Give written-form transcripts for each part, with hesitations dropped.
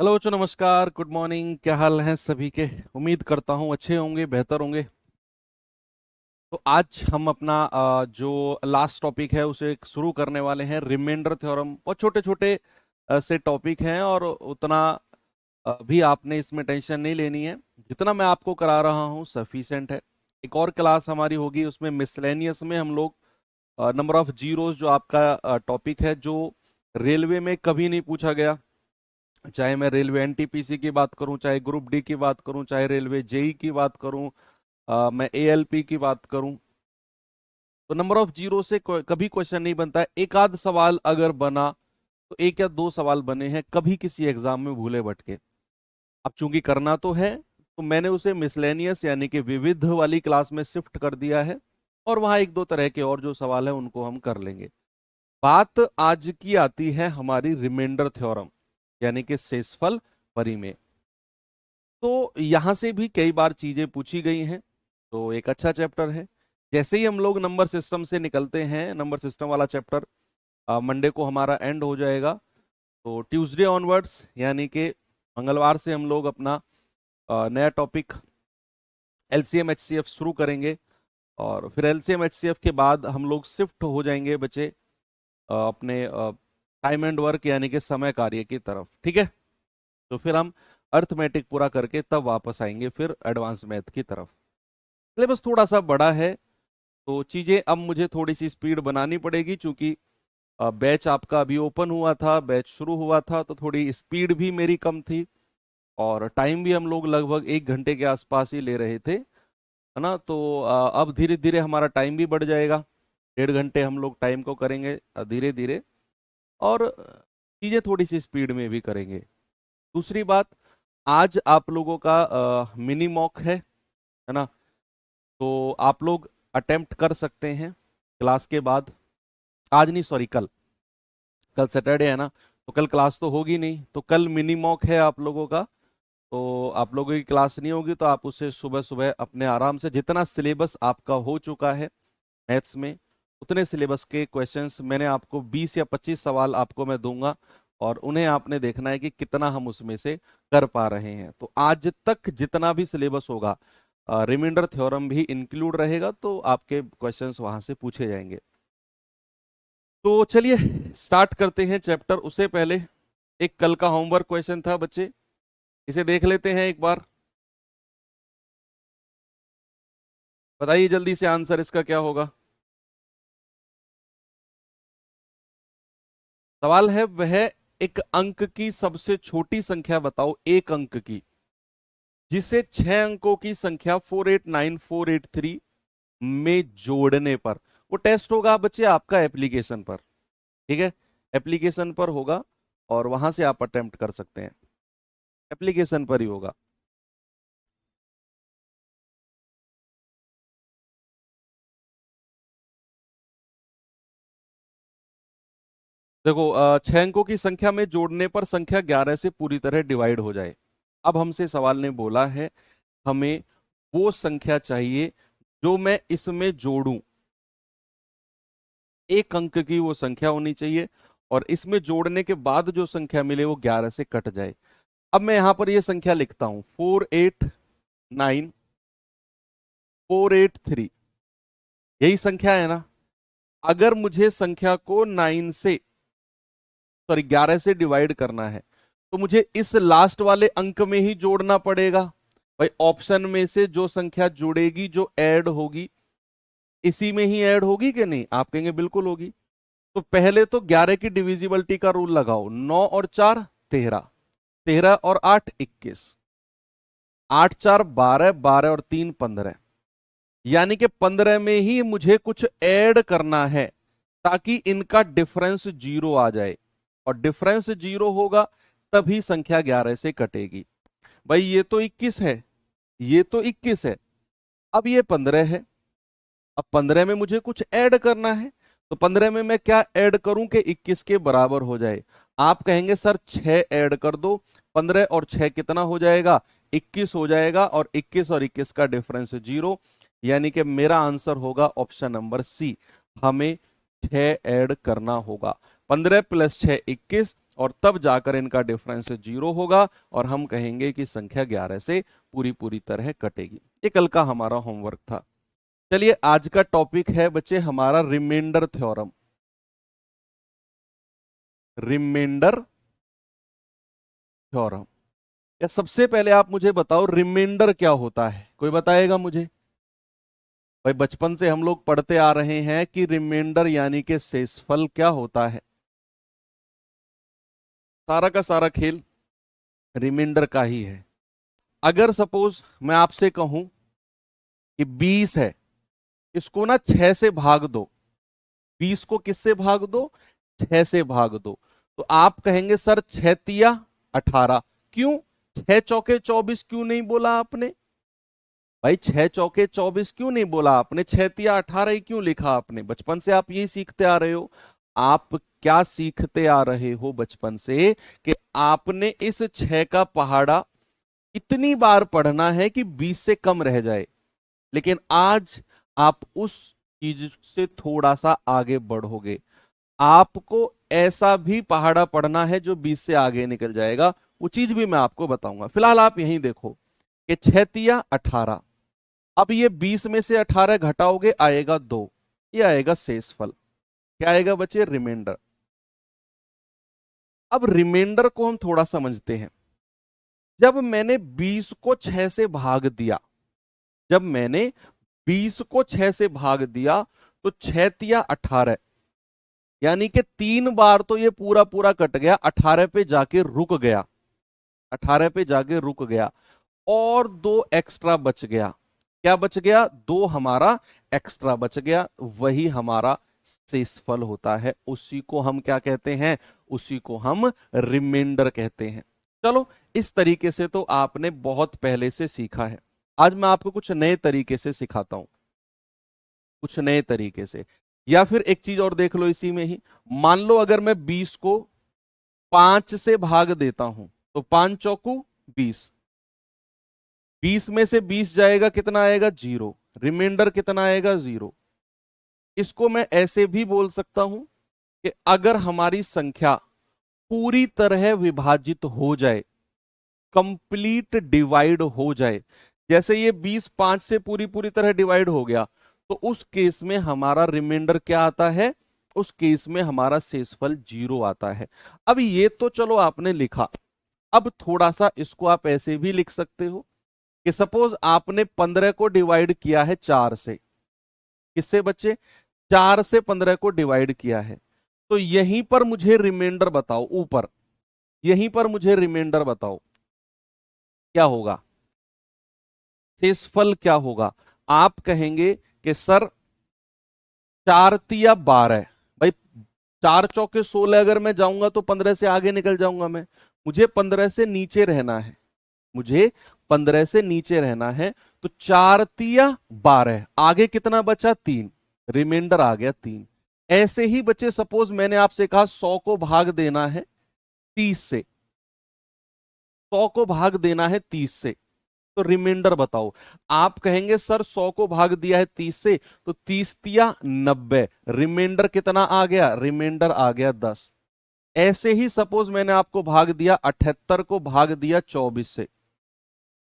Hello बच्चों, नमस्कार, good morning. क्या हाल है सभी के? उम्मीद करता हूँ अच्छे होंगे, बेहतर होंगे। तो आज हम अपना जो लास्ट टॉपिक है उसे शुरू करने वाले हैं, रिमाइंडर थ्योरम। बहुत छोटे छोटे से टॉपिक हैं और उतना भी आपने इसमें टेंशन नहीं लेनी है। जितना मैं आपको करा रहा हूँ सफिशिएंट है। एक और क्लास हमारी होगी, उसमें मिसलेनियस में हम लोग नंबर ऑफ जीरोस, जो आपका टॉपिक है, जो रेलवे में कभी नहीं पूछा गया। चाहे मैं रेलवे एनटीपीसी की बात करूं, चाहे ग्रुप डी की बात करूं, चाहे रेलवे जेई की बात करूं, मैं एएलपी की बात करूं, तो नंबर ऑफ जीरो से कभी क्वेश्चन नहीं बनता है। एक आध सवाल अगर बना तो एक या दो सवाल बने हैं कभी किसी एग्जाम में भूले भटके। अब चूंकि करना तो है, तो मैंने उसे मिसलेनियस यानी कि विविध वाली क्लास में शिफ्ट कर दिया है, और वहां एक दो तरह के और जो सवाल है उनको हम कर लेंगे। बात आज की आती है हमारी रिमाइंडर थ्योरम, यानी कि शेषफल परिमेय। तो यहां से भी कई बार चीजें पूछी गई हैं, तो एक अच्छा चैप्टर है। जैसे ही हम लोग नंबर सिस्टम से निकलते हैं, नंबर सिस्टम वाला चैप्टर मंडे को हमारा एंड हो जाएगा। तो ट्यूसडे ऑनवर्ड्स यानी कि मंगलवार से हम लोग अपना नया टॉपिक एलसीएम एचसीएफ शुरू करेंगे। और फिर एलसीएम एचसीएफ के बाद हम लोग शिफ्ट हो जाएंगे बच्चे अपने टाइम एंड वर्क यानी कि समय कार्य की तरफ। ठीक है? तो फिर हम अर्थमेटिक पूरा करके तब वापस आएंगे फिर एडवांस मैथ की तरफ। सिलेबस थोड़ा सा बड़ा है, तो चीजें अब मुझे थोड़ी सी स्पीड बनानी पड़ेगी, क्योंकि बैच आपका अभी ओपन हुआ था, बैच शुरू हुआ था, तो थोड़ी स्पीड भी मेरी कम थी। और टाइम भी हम लोग लगभग 1 घंटे के आसपास ही ले रहे थे, है ना? तो अब धीरे धीरे हमारा टाइम भी बढ़ जाएगा। 1.5 घंटे हम लोग टाइम को करेंगे धीरे धीरे, और चीजें थोड़ी सी स्पीड में भी करेंगे। दूसरी बात, आज आप लोगों का मिनी मॉक है ना? तो आप लोग अटेम्प्ट कर सकते हैं क्लास के बाद। आज नहीं, सॉरी, कल। कल सैटरडे है ना, तो कल क्लास तो होगी नहीं, तो कल मिनी मॉक है आप लोगों का। तो आप लोगों की क्लास नहीं होगी, तो आप उसे सुबह सुबह अपने आराम से, जितना सिलेबस आपका हो चुका है मैथ्स में, उतने सिलेबस के क्वेश्चंस मैंने आपको 20 या 25 सवाल आपको मैं दूंगा, और उन्हें आपने देखना है कि कितना हम उसमें से कर पा रहे हैं। तो आज तक जितना भी सिलेबस होगा, रिमाइंडर थ्योरम भी इंक्लूड रहेगा, तो आपके क्वेश्चंस वहां से पूछे जाएंगे। तो चलिए स्टार्ट करते हैं चैप्टर। उससे पहले एक कल का होमवर्क क्वेश्चन था बच्चे, इसे देख लेते हैं एक बार। बताइए जल्दी से आंसर इसका क्या होगा। सवाल है वह, एक अंक की सबसे छोटी संख्या बताओ, एक अंक की, जिसे 6 अंकों की संख्या 489483 में जोड़ने पर। वो टेस्ट होगा बच्चे आपका एप्लीकेशन पर। ठीक है? एप्लीकेशन पर होगा, और वहां से आप अटेम्प्ट कर सकते हैं। एप्लीकेशन पर ही होगा। देखो, 6 अंकों की संख्या में जोड़ने पर संख्या 11 से पूरी तरह डिवाइड हो जाए। अब हमसे सवाल ने बोला है, हमें वो संख्या चाहिए जो मैं इसमें जोड़ूं। एक अंक की वो संख्या होनी चाहिए, और इसमें जोड़ने के बाद जो संख्या मिले वो 11 से कट जाए। अब मैं यहां पर ये संख्या लिखता हूं, 489483। यही संख्या है ना? अगर मुझे संख्या को 11 से डिवाइड करना है, तो मुझे इस लास्ट वाले अंक में ही जोड़ना पड़ेगा। भाई, ऑप्शन में से जो संख्या जुड़ेगी, जो ऐड होगी, इसी में ही ऐड होगी कि नहीं? आप कहेंगे बिल्कुल होगी। तो पहले तो 11 की डिविजिबिलिटी का रूल लगाओ। 9 और 4 13, 13 और 8 21, 8 4 12, 12 और 3 15। यानी कि 15 में ही मुझे कुछ ऐड करना है, ताकि इनका डिफरेंस 0 आ जाए, और डिफरेंस 0 होगा तभी संख्या 11 से कटेगी। भाई ये तो 21 है, ये तो 21 है, अब ये 15 है। अब 15 में मुझे कुछ ऐड करना है, तो 15 में मैं क्या ऐड करूं कि 21 के बराबर हो जाए? आप कहेंगे सर 6 ऐड कर दो। 15 और 6 कितना हो जाएगा? 21 हो जाएगा, और 21 और 21 का डिफरेंस 0। यानी कि मेरा आंसर होगा ऑप्शन नंबर सी। हमें 6 ऐड करना होगा। 15 + 6 21, और तब जाकर इनका डिफरेंस 0 होगा और हम कहेंगे कि संख्या 11 से पूरी पूरी तरह कटेगी। ये कल का हमारा होमवर्क था। चलिए आज का टॉपिक है बच्चे हमारा रिमाइंडर थ्योरम। Remainder theorem. या सबसे पहले आप मुझे बताओ रिमाइंडर क्या होता है, कोई बताएगा मुझे? भाई बचपन से हम लोग पढ़ते आ रहे हैं कि रिमाइंडर यानी कि शेषफल क्या होता है। सारा का सारा खेल रिमाइंडर का ही है। अगर सपोज मैं आपसे कहूं कि 20 है, इसको ना 6 से भाग दो। 20 को किससे भाग दो? 6 से भाग दो। तो आप कहेंगे सर 6 तिया 18। क्यों 6 चौके 24 क्यों नहीं बोला आपने? भाई 6 चौके 24 क्यों नहीं बोला आपने? 6 तिया 18 ही क्यों लिखा आपने? बचपन से आप यही सीखते आ रहे हो। आप क्या सीखते आ रहे हो बचपन से कि आपने इस 6 का पहाड़ा इतनी बार पढ़ना है कि 20 से कम रह जाए। लेकिन आज आप उस चीज से थोड़ा सा आगे बढ़ोगे। आपको ऐसा भी पहाड़ा पढ़ना है जो 20 से आगे निकल जाएगा। वो चीज भी मैं आपको बताऊंगा। फिलहाल आप यहीं देखो कि 6 तिया 18। अब ये 20 में से 18 घटाओगे आएगा 2। ये आएगा शेषफल। क्या आएगा बच्चे? रिमाइंडर। अब रिमाइंडर को हम थोड़ा समझते हैं। जब मैंने 20 को 6 से भाग दिया, जब मैंने 20 को 6 से भाग दिया तो 6 तिया 18, यानी कि 3 बार तो ये पूरा पूरा कट गया, 18 पे जाके रुक गया। 18 पे जाके रुक गया और 2 एक्स्ट्रा बच गया। क्या बच गया? 2 हमारा एक्स्ट्रा बच गया। वही हमारा शेषफल होता है। उसी को हम क्या कहते हैं? उसी को हम रिमाइंडर कहते हैं। चलो इस तरीके से तो आपने बहुत पहले से सीखा है। आज मैं आपको कुछ नए तरीके से सिखाता हूं, कुछ नए तरीके से। या फिर एक चीज और देख लो इसी में ही। मान लो अगर मैं 20 को 5 से भाग देता हूं तो 5 चौकू 20। 20 में से 20 जाएगा, कितना आएगा? 0। रिमाइंडर कितना आएगा? 0। इसको मैं ऐसे भी बोल सकता हूं कि अगर हमारी संख्या पूरी तरह विभाजित हो जाए, कंप्लीट डिवाइड हो जाए, जैसे ये 20 5 से पूरी पूरी तरह डिवाइड हो गया, तो उस केस में हमारा रिमाइंडर क्या आता है? उस केस में हमारा शेषफल 0 आता है। अब ये तो चलो आपने लिखा। अब थोड़ा सा इसको आप ऐसे भी लिख सकते हो कि सपोज आपने 15 को डिवाइड किया है 4 से। किससे बच्चे? 4 से 15 को डिवाइड किया है। तो यहीं पर मुझे रिमाइंडर बताओ, ऊपर यहीं पर मुझे रिमाइंडर बताओ क्या होगा, शेषफल क्या होगा? आप कहेंगे कि सर 4 तिया 12। भाई 4 चौके 16, अगर मैं जाऊंगा तो 15 से आगे निकल जाऊंगा मैं। मुझे 15 से नीचे रहना है, मुझे 15 से नीचे रहना है। तो 4 तिया 12, आगे कितना बचा? 3। रिमाइंडर आ गया 3। ऐसे ही बच्चे सपोज मैंने आपसे कहा 100 को भाग देना है 30 से। 100 को भाग देना है 30 से, तो रिमाइंडर बताओ। आप कहेंगे सर 100 को भाग दिया है 30 से, तो 30 तिया 90। रिमाइंडर कितना आ गया? रिमाइंडर आ गया 10। ऐसे ही सपोज मैंने आपको भाग दिया 78 को भाग दिया 24 से।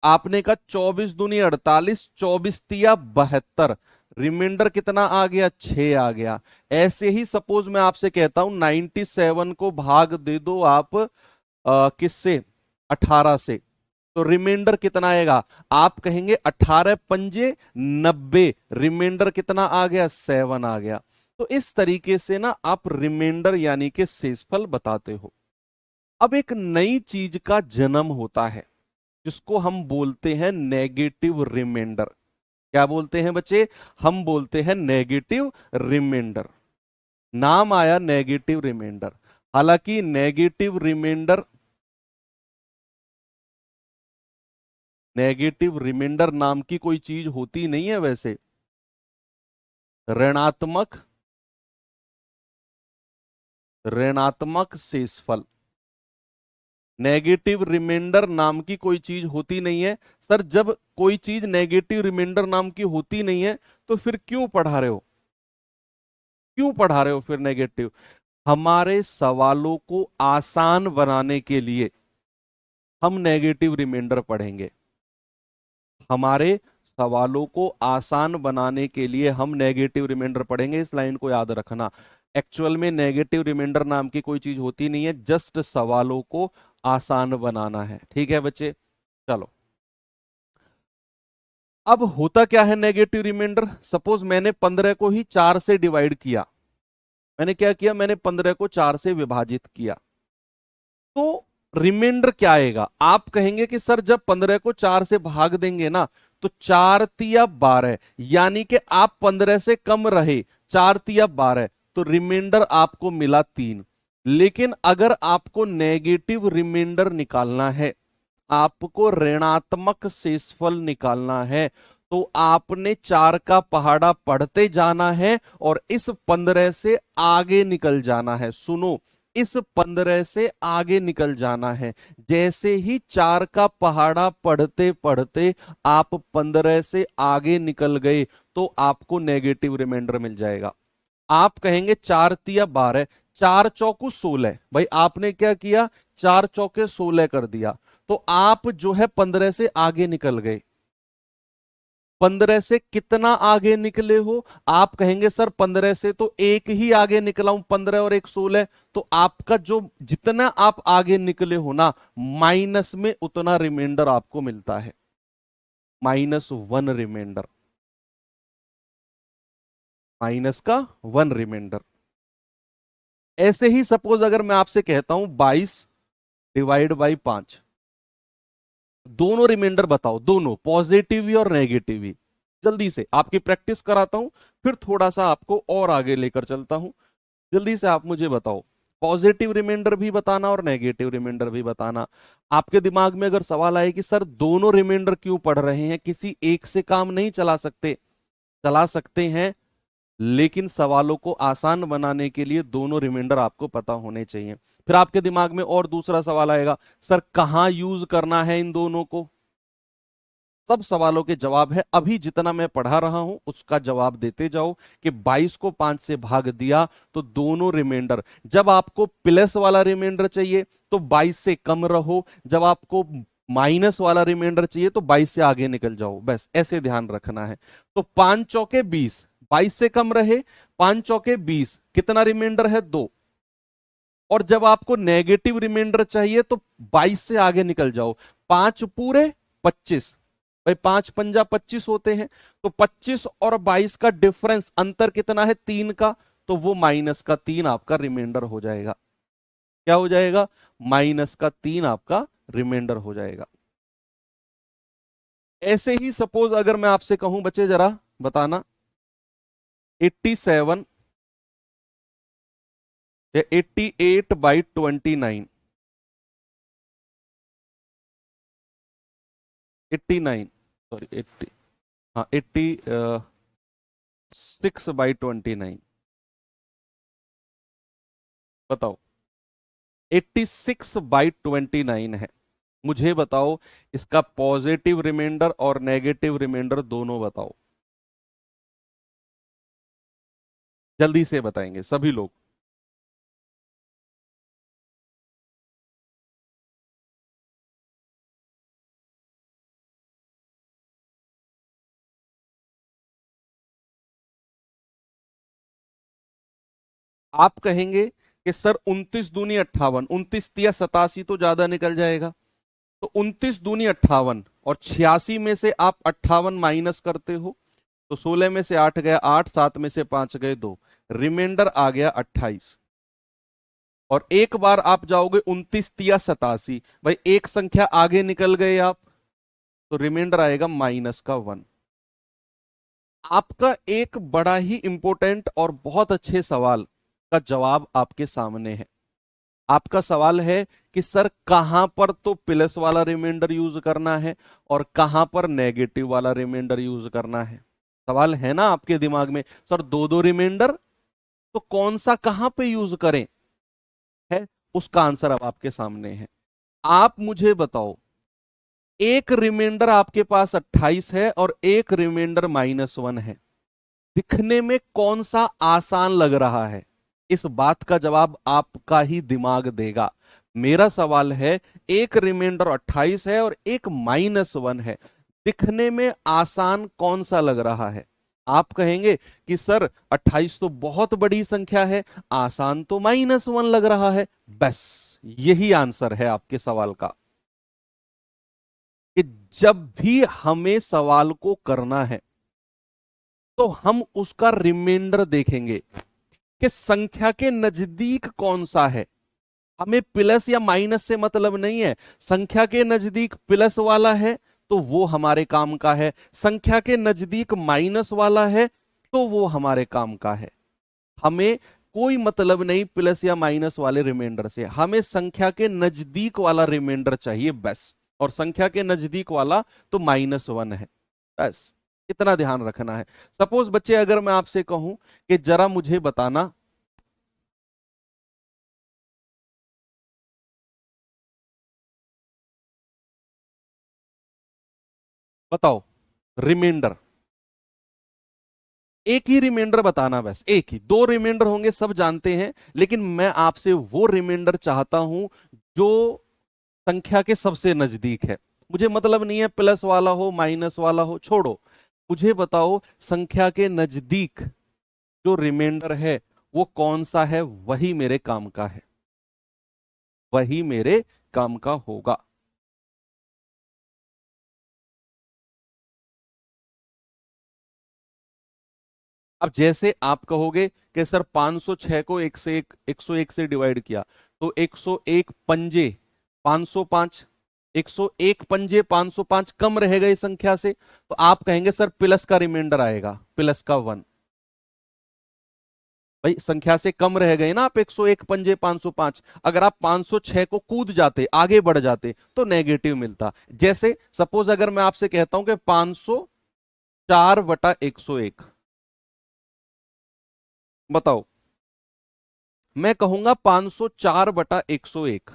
आपने कहा 24 दूनी 48, 24 तिया 72। रिमाइंडर कितना आ गया? 6 आ गया। ऐसे ही सपोज मैं आपसे कहता हूं 97 को भाग दे दो आप किससे? 18 से। तो रिमाइंडर कितना आएगा? आप कहेंगे 18 पंजे 90। रिमाइंडर कितना आ गया? 7 आ गया। तो इस तरीके से ना आप रिमाइंडर यानी कि शेषफल बताते हो। अब एक नई चीज का जन्म होता है जिसको हम बोलते हैं नेगेटिव रिमाइंडर। क्या बोलते हैं बच्चे? हम बोलते हैं नेगेटिव रिमाइंडर। नाम आया नेगेटिव रिमाइंडर। हालांकि नेगेटिव रिमाइंडर नाम की कोई चीज होती नहीं है वैसे। ऋणात्मक ऋणात्मक शेषफल, नेगेटिव रिमाइंडर नाम की कोई चीज होती नहीं है। सर जब कोई चीज नेगेटिव रिमाइंडर नाम की होती नहीं है तो फिर क्यों पढ़ा रहे हो? क्यों पढ़ा रहे हो फिर नेगेटिव? हमारे सवालों को आसान बनाने के लिए हम नेगेटिव रिमाइंडर पढ़ेंगे। हमारे सवालों को आसान बनाने के लिए हम नेगेटिव रिमाइंडर पढ़ेंगे। इस लाइन को याद रखना। एक्चुअल में नेगेटिव रिमाइंडर नाम की कोई चीज होती नहीं है, जस्ट सवालों को आसान बनाना है। ठीक है बच्चे, चलो। अब होता क्या है नेगेटिव रिमाइंडर? सपोज मैंने 15 को ही 4 से डिवाइड किया। मैंने क्या किया? मैंने 15 को 4 से विभाजित किया। तो रिमाइंडर क्या आएगा? आप कहेंगे कि सर जब 15 को 4 से भाग देंगे ना, तो 4 तिया 12, यानी कि आप 15 से कम रहे, 4 तिया 12, तो रिमाइंडर आपको मिला 3। लेकिन अगर आपको नेगेटिव रिमाइंडर निकालना है, आपको ऋणात्मक शेषफल निकालना है, तो आपने 4 का पहाड़ा पढ़ते जाना है और इस 15 से आगे निकल जाना है। सुनो, इस 15 से आगे निकल जाना है। जैसे ही 4 का पहाड़ा पढ़ते पढ़ते आप 15 से आगे निकल गए, तो आपको नेगेटिव रिमाइंडर मिल जाएगा। आप कहेंगे 4 तिया 12, 4 चौकू 16। भाई आपने क्या किया? 4 चौके 16 कर दिया। तो आप जो है 15 से आगे निकल गए। 15 से कितना आगे निकले हो? आप कहेंगे सर 15 से तो एक ही आगे निकला हूं, 15 और 1 16। तो आपका जो जितना आप आगे निकले हो ना, माइनस में उतना रिमाइंडर आपको मिलता है। -1 रिमाइंडर, माइनस का 1 रिमाइंडर। ऐसे ही सपोज अगर मैं आपसे कहता हूं 22 डिवाइड बाई 5, दोनों रिमाइंडर बताओ, दोनों पॉजिटिव ही और नेगेटिव ही। जल्दी से आपकी प्रैक्टिस कराता हूं, फिर थोड़ा सा आपको और आगे लेकर चलता हूं। जल्दी से आप मुझे बताओ, पॉजिटिव रिमाइंडर भी बताना और नेगेटिव रिमाइंडर भी बताना। आपके दिमाग में अगर सवाल आए कि सर दोनों रिमाइंडर क्यों पढ़ रहे हैं, किसी एक से काम नहीं चला सकते? चला सकते हैं, लेकिन सवालों को आसान बनाने के लिए दोनों रिमाइंडर आपको पता होने चाहिए। फिर आपके दिमाग में और दूसरा सवाल आएगा, सर कहां यूज करना है इन दोनों को? सब सवालों के जवाब है, अभी जितना मैं पढ़ा रहा हूं उसका जवाब देते जाओ कि 22 को 5 से भाग दिया तो दोनों रिमाइंडर। जब आपको प्लस वाला रिमाइंडर चाहिए तो 22 से कम रहो, जब आपको माइनस वाला रिमाइंडर चाहिए तो 22 से आगे निकल जाओ। बस ऐसे ध्यान रखना है। तो 5 चौके 20, 22 से कम रहे, 5 चौके 20, कितना रिमाइंडर है? 2। और जब आपको नेगेटिव रिमाइंडर चाहिए तो 22 से आगे निकल जाओ, 5 पूरे 25। भाई 5 पंजा 25 होते हैं, तो 25 और 22 का डिफरेंस, अंतर कितना है? 3 का। तो वो माइनस का 3 आपका रिमाइंडर हो जाएगा। क्या हो जाएगा? माइनस का 3 आपका रिमाइंडर हो जाएगा। ऐसे ही सपोज अगर मैं आपसे कहूं बच्चे जरा बताना, 87 या 88/29, 89, सॉरी 80, हाँ 86/29, बताओ। 86/29 है। मुझे बताओ इसका पॉजिटिव रिमाइंडर और नेगेटिव रिमाइंडर दोनों बताओ। जल्दी से बताएंगे सभी लोग। आप कहेंगे कि सर 29 दूनी 58, 29 तिया 87 तो ज्यादा निकल जाएगा। तो 29 दूनी 58 और 86 में से आप 58 माइनस करते हो, तो 16 में से 8 गया 8, 7 में से 5 गए 2, रिमाइंडर आ गया 28। और एक बार आप जाओगे 29 तिया 87, भाई एक संख्या आगे निकल गए आप, तो रिमाइंडर आएगा माइनस का 1। आपका एक बड़ा ही इंपॉर्टेंट और बहुत अच्छे सवाल का जवाब आपके सामने है। आपका सवाल है कि सर कहां पर तो प्लस वाला रिमाइंडर यूज करना है और कहां पर नेगेटिव वाला रिमाइंडर यूज करना है? सवाल है ना आपके दिमाग में, सर दो दो रिमाइंडर, तो कौन सा कहां पे यूज करें? है, उसका आंसर अब आपके सामने है। आप मुझे बताओ, एक रिमाइंडर आपके पास 28 है और एक रिमाइंडर -1 है, दिखने में कौन सा आसान लग रहा है? इस बात का जवाब आपका ही दिमाग देगा। मेरा सवाल है, एक रिमाइंडर 28 है और एक -1 है, दिखने में आसान कौन सा लग रहा है? आप कहेंगे कि सर 28 तो बहुत बड़ी संख्या है, आसान तो -1 लग रहा है। बस यही आंसर है आपके सवाल का, कि जब भी हमें सवाल को करना है तो हम उसका रिमाइंडर देखेंगे कि संख्या के नजदीक कौन सा है। हमें प्लस या माइनस से मतलब नहीं है। संख्या के नजदीक प्लस वाला है तो वो हमारे काम का है, संख्या के नजदीक माइनस वाला है तो वो हमारे काम का है। हमें कोई मतलब नहीं प्लस या माइनस वाले रिमाइंडर से, हमें संख्या के नजदीक वाला रिमाइंडर चाहिए बस। और संख्या के नजदीक वाला तो -1 है, बस इतना ध्यान रखना है। सपोज बच्चे, अगर मैं आपसे कहूं कि जरा मुझे बताना, बताओ रिमाइंडर, एक ही रिमाइंडर बताना, बस एक ही। दो रिमाइंडर होंगे सब जानते हैं, लेकिन मैं आपसे वो रिमाइंडर चाहता हूं जो संख्या के सबसे नजदीक है। मुझे मतलब नहीं है प्लस वाला हो माइनस वाला हो, छोड़ो। मुझे बताओ संख्या के नजदीक जो रिमाइंडर है वो कौन सा है, वही मेरे काम का है, वही मेरे काम का होगा। अब जैसे आप कहोगे कि सर 506 को 101 से डिवाइड किया तो 101 पंजे 505, 101 पंजे 505 कम रह गए संख्या से, तो आप कहेंगे सर प्लस का रिमाइंडर आएगा, प्लस का 1। भाई संख्या से कम रह गए ना आप, 101 पंजे 505। अगर आप 506 को कूद जाते, आगे बढ़ जाते, तो नेगेटिव मिलता। जैसे सपोज अगर मैं आपसे कहता हूं कि 504/101, बताओ, मैं कहूंगा 504/101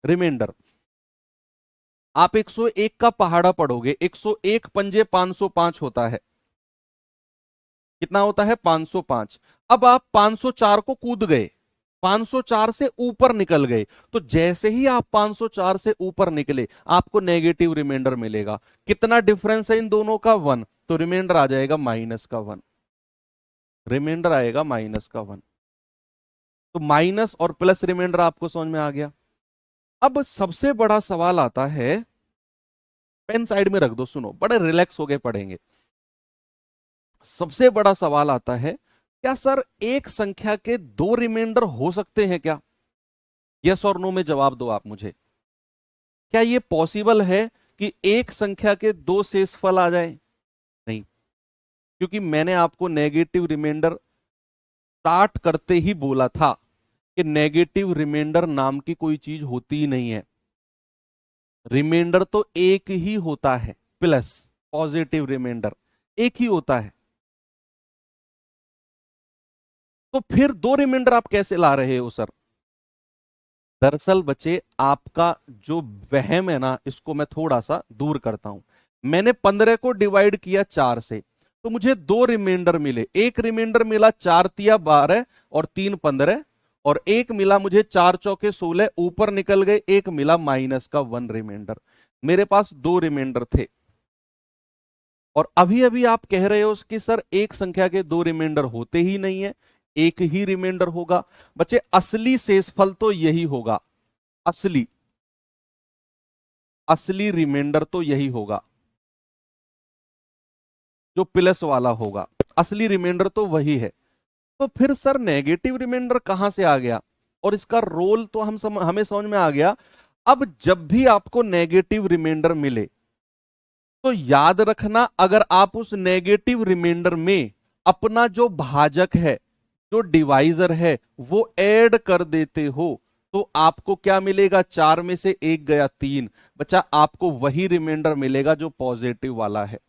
रिमाइंडर। आप 101 का पहाड़ा पढ़ोगे, 101 पंजे 505 होता है, कितना होता है 505। अब आप 504 को कूद गए, 504 से ऊपर निकल गए, तो जैसे ही आप 504 से ऊपर निकले आपको नेगेटिव रिमाइंडर मिलेगा। कितना डिफरेंस है इन दोनों का? 1। तो रिमाइंडर आ जाएगा -1, रिमाइंडर आएगा -1। तो माइनस और प्लस रिमाइंडर आपको समझ में आ गया। अब सबसे बड़ा सवाल आता है, पेन साइड में रख दो, सुनो, बड़े रिलैक्स होके पढ़ेंगे। सबसे बड़ा सवाल आता है, क्या सर एक संख्या के दो रिमाइंडर हो सकते हैं क्या? यस और नो में जवाब दो आप मुझे। क्या ये पॉसिबल है कि एक संख्या के दो शेषफल आ जाए? नहीं, क्योंकि मैंने आपको नेगेटिव रिमाइंडर स्टार्ट करते ही बोला था कि नेगेटिव रिमाइंडर नाम की कोई चीज होती ही नहीं है। रिमाइंडर तो एक ही होता है, प्लस पॉजिटिव रिमाइंडर एक ही होता है। तो फिर दो रिमाइंडर आप कैसे ला रहे हो सर? दरअसल बच्चे, आपका जो वहम है ना, इसको मैं थोड़ा सा दूर करता हूं। मैंने 15 को डिवाइड किया 4 से, तो मुझे दो रिमाइंडर मिले। एक रिमाइंडर मिला 4 तिया 12 और 3 15, और एक मिला मुझे 4 चौके 16, ऊपर निकल गए। एक मिला -1 रिमाइंडर। मेरे पास दो रिमाइंडर थे। और अभी अभी आप कह रहे हो कि सर एक संख्या के दो रिमाइंडर होते ही नहीं है, एक ही रिमाइंडर होगा। बच्चे, असली शेषफल तो यही होगा, असली असली रिमाइंडर तो यही होगा जो प्लस वाला होगा। असली रिमाइंडर तो वही है। तो फिर सर नेगेटिव रिमाइंडर कहां से आ गया? और इसका रोल तो हमें समझ में आ गया। अब जब भी आपको नेगेटिव रिमाइंडर मिले तो याद रखना, अगर आप उस नेगेटिव रिमाइंडर में अपना जो भाजक है, जो डिवाइजर है, वो ऐड कर देते हो, तो आपको क्या मिलेगा? 4 में से एक गया 3, बच्चा आपको वही रिमाइंडर मिलेगा जो पॉजिटिव वाला है।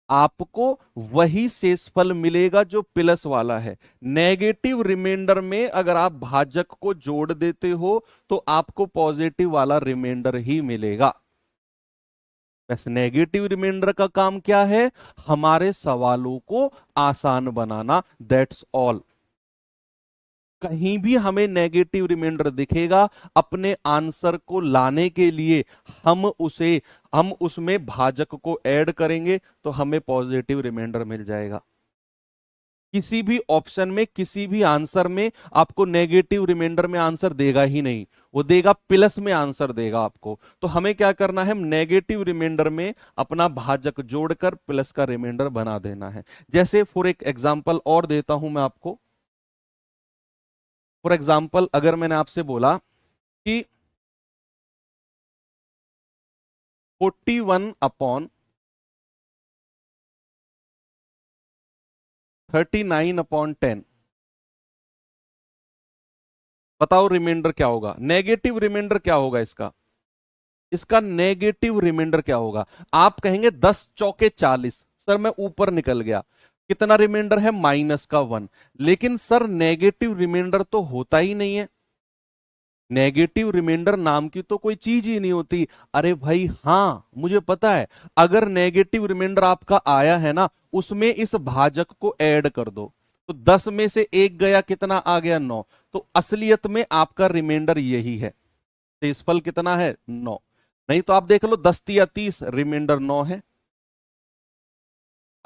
आपको वही शेषफल मिलेगा जो प्लस वाला है। नेगेटिव रिमाइंडर में अगर आप भाजक को जोड़ देते हो तो आपको पॉजिटिव वाला रिमाइंडर ही मिलेगा। बस नेगेटिव रिमाइंडर का काम क्या है? हमारे सवालों को आसान बनाना, दैट्स ऑल। कहीं भी हमें नेगेटिव रिमाइंडर दिखेगा, अपने आंसर को लाने के लिए हम उसमें भाजक को ऐड करेंगे तो हमें पॉजिटिव रिमाइंडर मिल जाएगा। किसी भी ऑप्शन में, किसी भी आंसर में आपको नेगेटिव रिमाइंडर में आंसर देगा ही नहीं, वो देगा प्लस में आंसर देगा आपको। तो हमें क्या करना है, नेगेटिव रिमाइंडर में अपना भाजक जोड़कर प्लस का रिमाइंडर बना देना है। जैसे फॉर एक एग्जांपल और देता हूं मैं आपको। फॉर एग्जांपल अगर मैंने आपसे बोला कि 41/39/10, बताओ रिमाइंडर क्या होगा, नेगेटिव रिमाइंडर क्या होगा इसका, इसका नेगेटिव रिमाइंडर क्या होगा। आप कहेंगे 10 चौके 40, सर मैं ऊपर निकल गया, कितना रिमाइंडर है, -1। लेकिन सर नेगेटिव रिमाइंडर तो होता ही नहीं है, नेगेटिव रिमाइंडर नाम की तो कोई चीज ही नहीं होती। अरे भाई हाँ, मुझे पता है, अगर नेगेटिव रिमाइंडर आपका आया है ना, उसमें इस भाजक को ऐड कर दो, तो 10 में से 1 गया, कितना आ गया, 9। तो असलियत में आपका रिमाइंडर यही है, शेषफल कितना है, 9। नहीं तो आप देख लो 10 या 30, रिमाइंडर 9 है।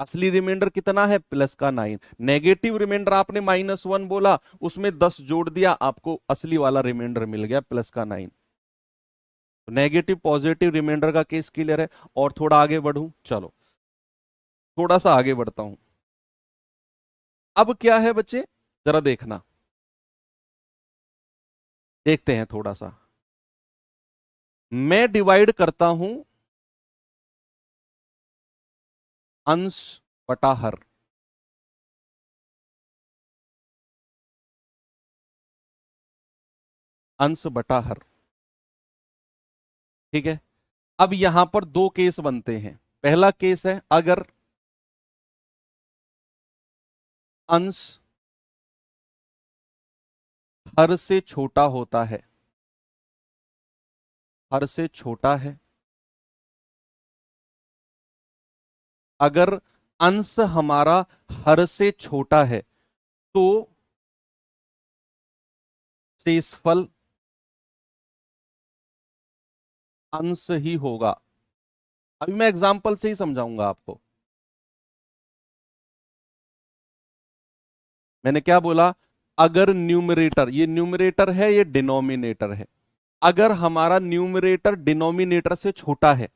असली रिमाइंडर कितना है, प्लस का 9। नेगेटिव रिमाइंडर आपने -1 बोला, उसमें 10 जोड़ दिया, आपको असली वाला रिमाइंडर मिल गया प्लस का 9। तो नेगेटिव पॉजिटिव रिमाइंडर का केस क्लियर है। और थोड़ा आगे बढ़ूं, चलो थोड़ा सा आगे बढ़ता हूं। अब क्या है बच्चे, जरा देखना, देखते हैं थोड़ा सा। मैं डिवाइड करता हूं अंश बटा हर, अंश बटा हर, ठीक है। अब यहां पर दो केस बनते हैं। पहला केस है अगर अंश हर से छोटा होता है, हर से छोटा है, अगर अंश हमारा हर से छोटा है तो शेषफल अंश ही होगा। अभी मैं एग्जांपल से ही समझाऊंगा आपको। मैंने क्या बोला, अगर न्यूमरेटर, ये न्यूमरेटर है, ये डिनोमिनेटर है, अगर हमारा न्यूमरेटर डिनोमिनेटर से छोटा है,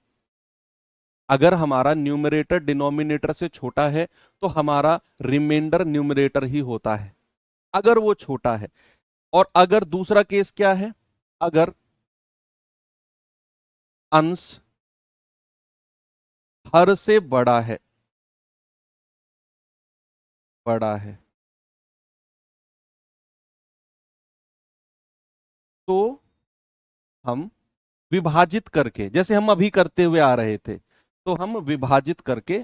अगर हमारा न्यूमरेटर डिनोमिनेटर से छोटा है तो हमारा रिमाइंडर न्यूमरेटर ही होता है, अगर वो छोटा है। और अगर दूसरा केस क्या है, अगर अंश हर से बड़ा है, बड़ा है, तो हम विभाजित करके, जैसे हम अभी करते हुए आ रहे थे, तो हम विभाजित करके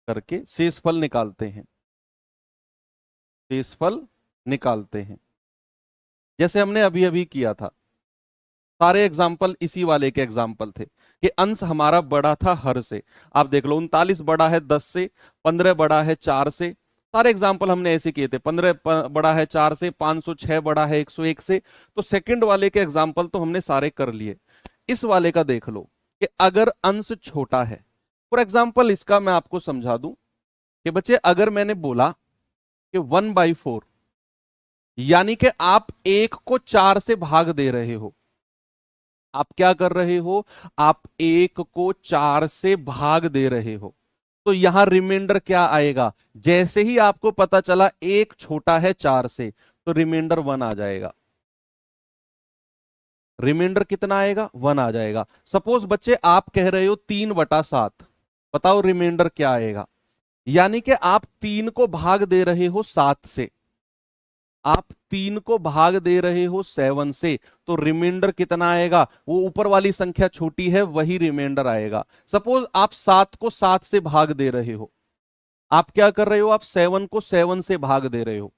करके शेषफल निकालते हैं, शेषफल निकालते हैं, जैसे हमने अभी अभी किया था। सारे एग्जाम्पल इसी वाले के एग्जाम्पल थे कि अंश हमारा बड़ा था हर से। आप देख लो 39 बड़ा है 10 से, 15 बड़ा है 4 से, सारे एग्जाम्पल हमने ऐसे किए थे। 15 बड़ा है 4 से, 506 बड़ा है 101 से। तो सेकंड वाले के एग्जाम्पल तो हमने सारे कर लिए। इस वाले का देख लो कि अगर अंश छोटा है, फॉर एग्जाम्पल इसका मैं आपको समझा दूं कि बच्चे अगर मैंने बोला कि 1/4, यानी कि आप 1 को 4 से भाग दे रहे हो, आप क्या कर रहे हो, आप 1 को 4 से भाग दे रहे हो, तो यहां रिमाइंडर क्या आएगा, जैसे ही आपको पता चला 1 छोटा है 4 से, तो रिमाइंडर 1 आ जाएगा। रिमाइंडर कितना आएगा, 1 आ जाएगा। सपोज बच्चे आप कह रहे हो 3/7, बताओ रिमाइंडर क्या आएगा। यानी कि आप 3 को भाग दे रहे हो 7 से, आप 3 को भाग दे रहे हो 7 से, तो रिमाइंडर कितना आएगा, वो ऊपर वाली संख्या छोटी है वही रिमाइंडर आएगा। सपोज आप 7 को 7 से भाग दे रहे हो, आप क्या कर रहे हो, आप 7 को 7 से भाग दे रहे हो,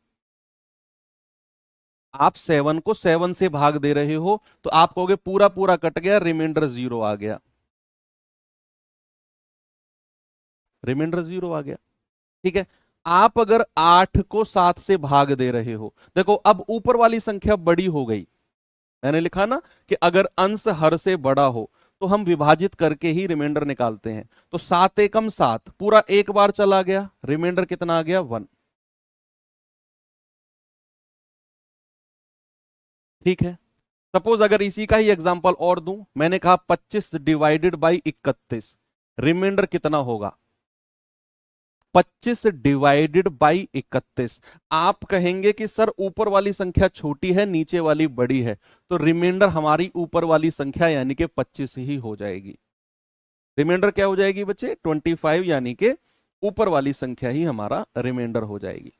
आप 7 को 7 से भाग दे रहे हो, तो आप कहोगे पूरा पूरा कट गया, रिमाइंडर 0 आ गया, रिमाइंडर 0 आ गया, ठीक है। आप अगर 8 को 7 से भाग दे रहे हो, देखो अब ऊपर वाली संख्या बड़ी हो गई, मैंने लिखा ना कि अगर अंश हर से बड़ा हो तो हम विभाजित करके ही रिमाइंडर निकालते हैं। तो 7 एकम 7 पूरा एक बार चला गया, रिमाइंडर कितना आ गया 1। ठीक है, सपोज अगर इसी का ही एग्जांपल और दूं, मैंने कहा 25 डिवाइडेड बाई 31, रिमाइंडर कितना होगा 25 डिवाइडेड बाई 31। आप कहेंगे कि सर ऊपर वाली संख्या छोटी है नीचे वाली बड़ी है, तो रिमाइंडर हमारी ऊपर वाली संख्या यानी कि 25 ही हो जाएगी। रिमाइंडर क्या हो जाएगी बच्चे 25, यानी कि ऊपर वाली संख्या ही हमारा रिमाइंडर हो जाएगी।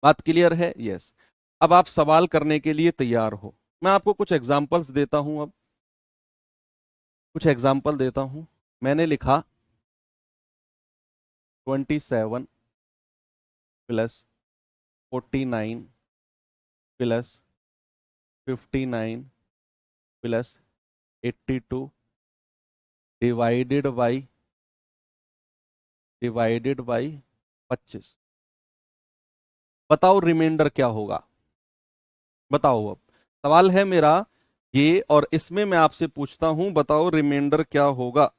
बात क्लियर है? यस। अब आप सवाल करने के लिए तैयार हो, मैं आपको कुछ एग्जांपल्स देता हूं। अब कुछ एग्जांपल देता हूं। मैंने लिखा 27 plus 49 plus 59 plus 82 divided by 25। बताओ रिमाइंडर क्या होगा? बताओ। अब सवाल है मेरा ये, और इसमें मैं आपसे पूछता हूं, बताओ रिमाइंडर क्या होगा?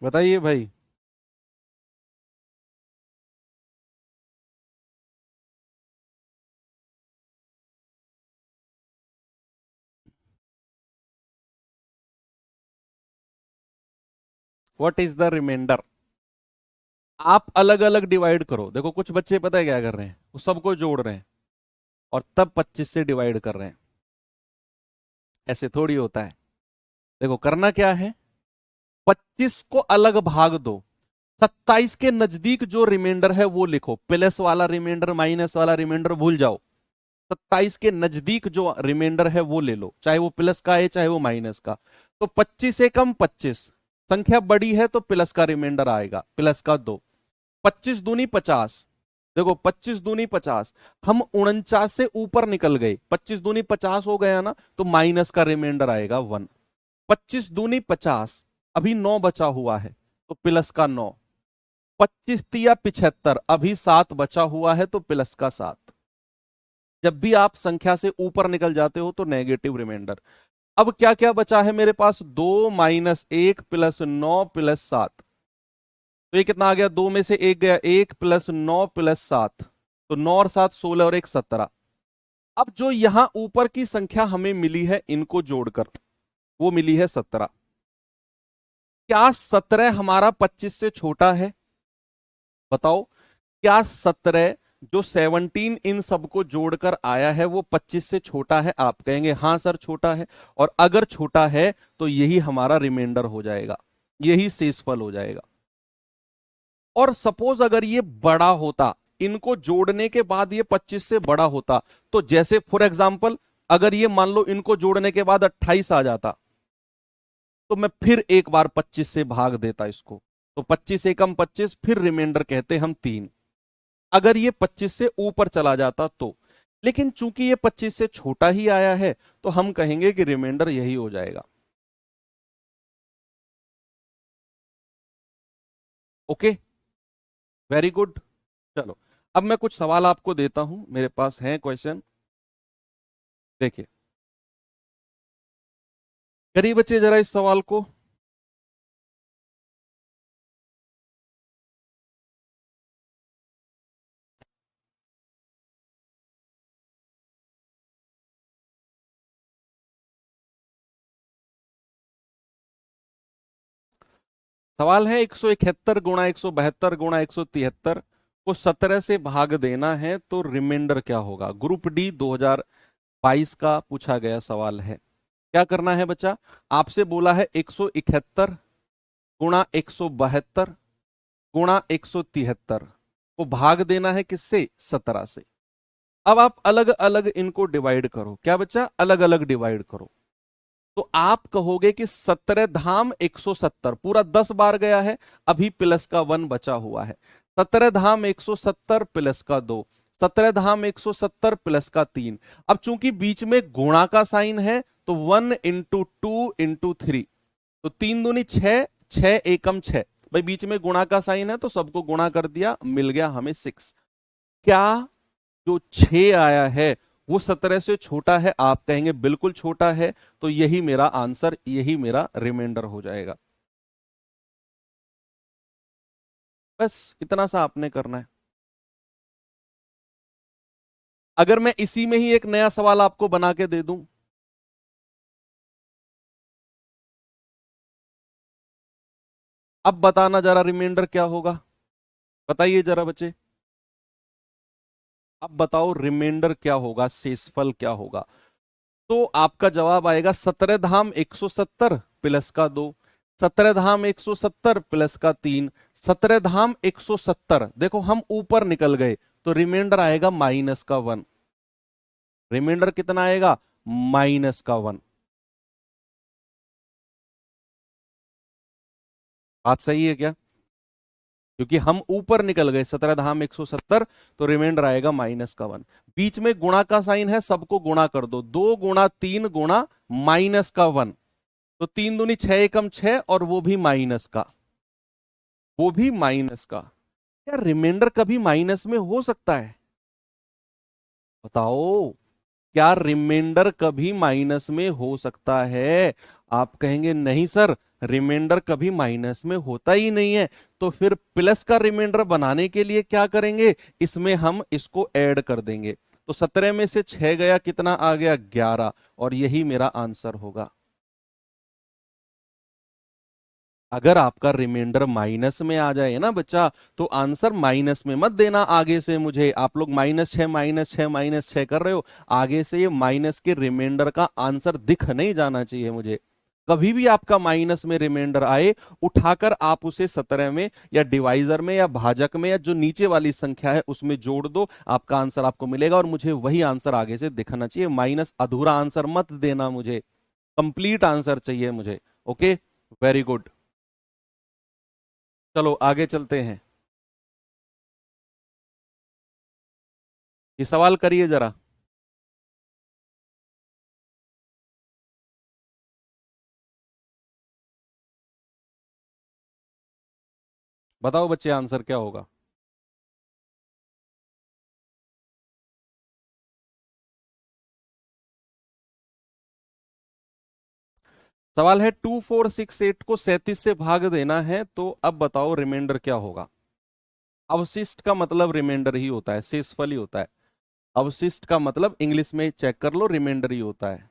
बताइए भाई। What is the reminder? आप अलग अलग डिवाइड करो। देखो कुछ बच्चे पता है क्या कर रहे हैं, वो सबको जोड़ रहे हैं और तब 25 से डिवाइड कर रहे हैं। ऐसे थोड़ी होता है। देखो करना क्या है, 25 को अलग भाग दो, 27 के नजदीक जो रिमाइंडर है वो लिखो। प्लस वाला रिमाइंडर माइनस वाला रिमाइंडर भूल जाओ, 27 के नजदीक जो रिमाइंडर है वो ले लो, चाहे वो प्लस का है चाहे वो माइनस का। तो 25 से कम 25, संख्या बड़ी है तो प्लस का रिमाइंडर आएगा, प्लस का 2। 25 दूनी 50, देखो 25 दूनी 50, हम 49 से ऊपर निकल गए, 25 दूनी 50 हो गया ना, तो माइनस का रिमाइंडर आएगा 1। 25 दूनी 50, अभी 9 बचा हुआ है तो प्लस का 9। 25 तिया 75, अभी 7 बचा हुआ है तो प्लस का 7। जब भी आप संख्या से ऊपर निकल जाते हो तो नेगेटिव रिमाइंडर। अब क्या क्या बचा है मेरे पास, 2 - 1 प्लस 9 प्लस 7। तो ये कितना आ गया, 2 में से 1 गया, 1 प्लस 9 प्लस 7, तो 9 और 7 16 और 1 17। अब जो यहां ऊपर की संख्या हमें मिली है इनको जोड़कर वो मिली है 17। क्या 17 हमारा 25 से छोटा है? बताओ, क्या 17 जो 17 इन सबको जोड़कर आया है वो 25 से छोटा है? आप कहेंगे हाँ सर छोटा है, और अगर छोटा है तो यही हमारा रिमाइंडर हो जाएगा, यही शेषफल हो जाएगा। और सपोज अगर ये बड़ा होता, इनको जोड़ने के बाद ये 25 से बड़ा होता, तो जैसे फॉर एग्जाम्पल अगर ये मान लो इनको जोड़ने के बाद 28 आ जाता, तो मैं फिर एक बार 25 से भाग देता इसको, तो 25 एकम 25, फिर रिमाइंडर कहते हम 3। अगर ये 25 से ऊपर चला जाता तो, लेकिन चूंकि ये 25 से छोटा ही आया है तो हम कहेंगे कि रिमाइंडर यही हो जाएगा। Okay, very good. चलो अब मैं कुछ सवाल आपको देता हूं, मेरे पास है क्वेश्चन। देखिए, करिए बच्चे जरा इस सवाल को। सवाल है 171 गुणा 172 गुणा 173 को 17 से भाग देना है तो रिमाइंडर क्या होगा? ग्रुप डी 2022 का पूछा गया सवाल है। क्या करना है बच्चा? आपसे बोला है 171 गुणा 172 गुणा 173 को भाग देना है किससे? 17 से। अब आप अलग अलग इनको डिवाइड करो। क्या बच्चा? अलग अलग डिवाइड करो। तो आप कहोगे कि 17 धाम 170 पूरा 10 बार गया है, अभी प्लस का 1 बचा हुआ है। 17 धाम 170 प्लस का 2, 17 धाम 170 प्लस का 3। अब चूंकि बीच में गुणा का साइन है तो 1 इंटू 2 इंटू 3, तो 3 दूनी 6, 6 एकम 6। भाई बीच में गुणा का साइन है तो सबको गुणा कर दिया, मिल गया हमें 6। क्या जो 6 आया है वो 17 से छोटा है? आप कहेंगे बिल्कुल छोटा है, तो यही मेरा आंसर, यही मेरा रिमाइंडर हो जाएगा। बस इतना सा आपने करना है। अगर मैं इसी में ही एक नया सवाल आपको बना के दे दूं, अब बताना जरा रिमाइंडर क्या होगा, बताइए जरा बच्चे। अब बताओ रिमाइंडर क्या होगा, शेषफल क्या होगा? तो आपका जवाब आएगा 17 धाम 170 प्लस का 2, 17 धाम 170 प्लस का 3, 17 धाम 170। देखो हम ऊपर निकल गए, तो रिमाइंडर आएगा -1। रिमाइंडर कितना आएगा? -1। बात सही है क्या? क्योंकि हम ऊपर निकल गए 17 धाम 170, तो रिमाइंडर आएगा -1। बीच में गुणा का साइन है, सबको गुणा कर दो, 2 गुणा 3 गुणा -1। तो 3 दूनी 6 एकम 6, और वो भी माइनस का, वो भी माइनस का। क्या रिमाइंडर कभी माइनस में हो सकता है? बताओ, क्या रिमाइंडर कभी माइनस में हो सकता है? आप कहेंगे नहीं सर, रिमाइंडर कभी माइनस में होता ही नहीं है। तो फिर प्लस का रिमाइंडर बनाने के लिए क्या करेंगे, इसमें हम इसको ऐड कर देंगे। तो 17 में से 6 गया, कितना आ गया? 11, और यही मेरा आंसर होगा। अगर आपका रिमाइंडर माइनस में आ जाए ना बच्चा, तो आंसर माइनस में मत देना आगे से मुझे। आप लोग -6 -6 -6 कर रहे हो, आगे से ये माइनस के रिमाइंडर का आंसर दिख नहीं जाना चाहिए मुझे। कभी भी आपका माइनस में रिमाइंडर आए, उठाकर आप उसे 17 में या डिवाइजर में या भाजक में या जो नीचे वाली संख्या है उसमें जोड़ दो, आपका आंसर आपको मिलेगा, और मुझे वही आंसर आगे से दिखना चाहिए। माइनस अधूरा आंसर मत देना मुझे, कंप्लीट आंसर चाहिए मुझे। Okay, very good. चलो आगे चलते हैं। ये सवाल करिए जरा। बताओ बच्चे, आंसर क्या होगा? सवाल है 2468 को 37 से भाग देना है, तो अब बताओ रिमाइंडर क्या होगा? अवशिष्ट का मतलब रिमाइंडर ही होता है, शेषफल ही होता है। अवशिष्ट का मतलब इंग्लिश में चेक कर लो, रिमाइंडर ही होता है।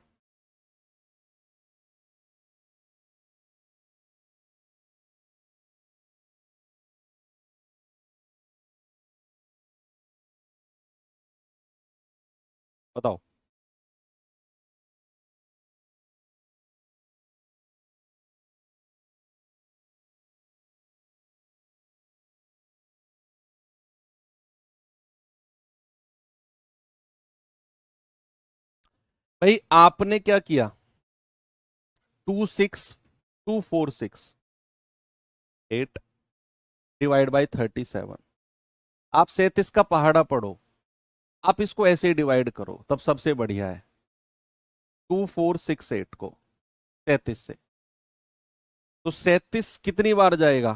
बताओ। भाई आपने क्या किया, 26246 8 डिवाइड बाई 37। आप 37 का पहाड़ा पढ़ो, आप इसको ऐसे ही डिवाइड करो, तब सबसे बढ़िया है। 2468 को 37 से, तो 37 कितनी बार जाएगा?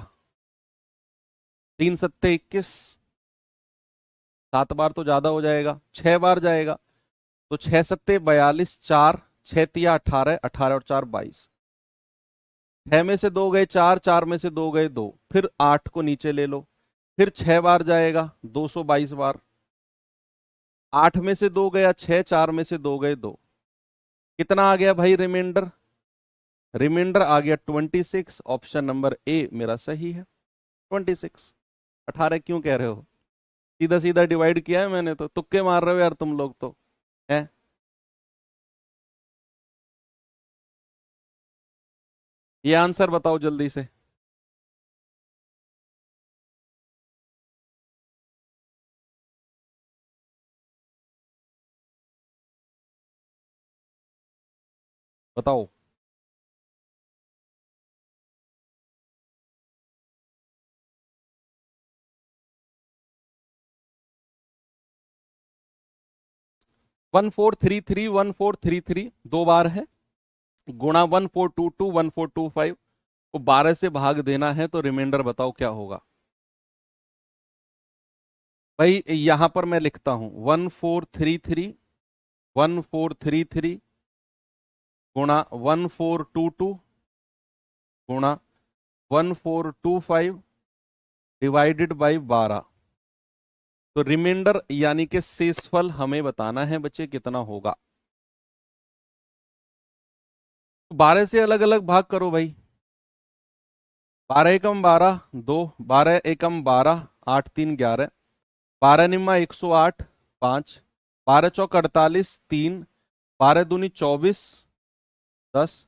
3 सत्ते 21, 7 बार तो ज्यादा हो जाएगा, 6 बार जाएगा। तो 6 सत्ते 42, 4, 6 तिया 18, 18 और 4 22। 6 में से 2 गए 4, 4 में से 2 गए 2, फिर 8 को नीचे ले लो, फिर 6 बार जाएगा, 222 बार। 8 में से 2 गया 6, 4 में से 2 गए 2, कितना आ गया भाई रिमाइंडर? रिमाइंडर आ गया 26। ऑप्शन नंबर ए मेरा सही है, 26। 18 क्यों कह रहे हो? सीधा सीधा डिवाइड किया है मैंने, तो तुक्के मार रहे हो यार तुम लोग तो। है, ये आंसर बताओ जल्दी से। बताओ। 1433 दो बार है, गुणा 1422 1425 को 12 से भाग देना है, तो रिमाइंडर बताओ क्या होगा। भाई यहां पर मैं लिखता हूं 1433 गुणा 1422 गुणा 1425 डिवाइडेड बाई 12। तो रिमाइंडर यानी कि शेषफल हमें बताना है बच्चे कितना होगा। 12 से अलग अलग भाग करो भाई। 12 एकम 12 2, 12 एकम 12 8 3 11, 12 निम्मा 108 5, 12 चौक 48 3, 12 दूनी 24 10,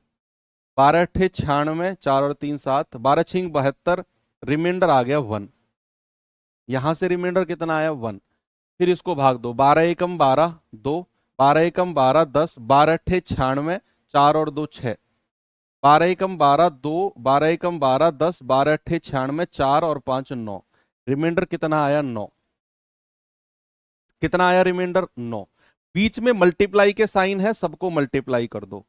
12 अट्ठे 96 4 और 3 7, 12 छिंग 72, रिमाइंडर आ गया 1। यहां से रिमाइंडर कितना आया 1। फिर इसको भाग दो, 12 एकम 12 2, 12 एकम 12 10, 12 अट्ठे 96 4 और 2 6, 12 एकम 12 2, 12 एकम 12 10, 12 अट्ठे 96 4 और 5 9। रिमाइंडर कितना आया 9। कितना आया रिमाइंडर 9। बीच में मल्टीप्लाई के साइन है, सबको मल्टीप्लाई कर दो।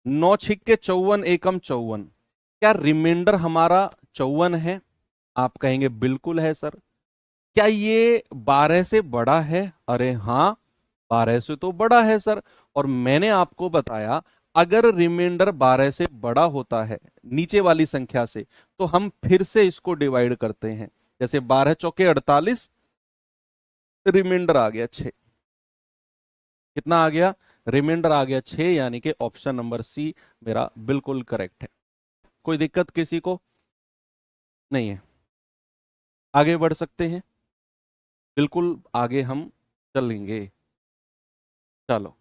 9 छिक्के 54 एकम 54। क्या रिमाइंडर हमारा 54 है? आप कहेंगे बिल्कुल है सर। क्या ये 12 से बड़ा है? अरे हाँ, 12 से तो बड़ा है सर। और मैंने आपको बताया अगर रिमाइंडर 12 से बड़ा होता है नीचे वाली संख्या से, तो हम फिर से इसको डिवाइड करते हैं। जैसे 12 चौके 48, रिमाइंडर आ गया 6। कितना आ गया? रिमाइंडर आ गया 6, यानी कि ऑप्शन नंबर सी मेरा बिल्कुल करेक्ट है। कोई दिक्कत किसी को नहीं है? आगे बढ़ सकते हैं, बिल्कुल आगे हम चलेंगे। चलो,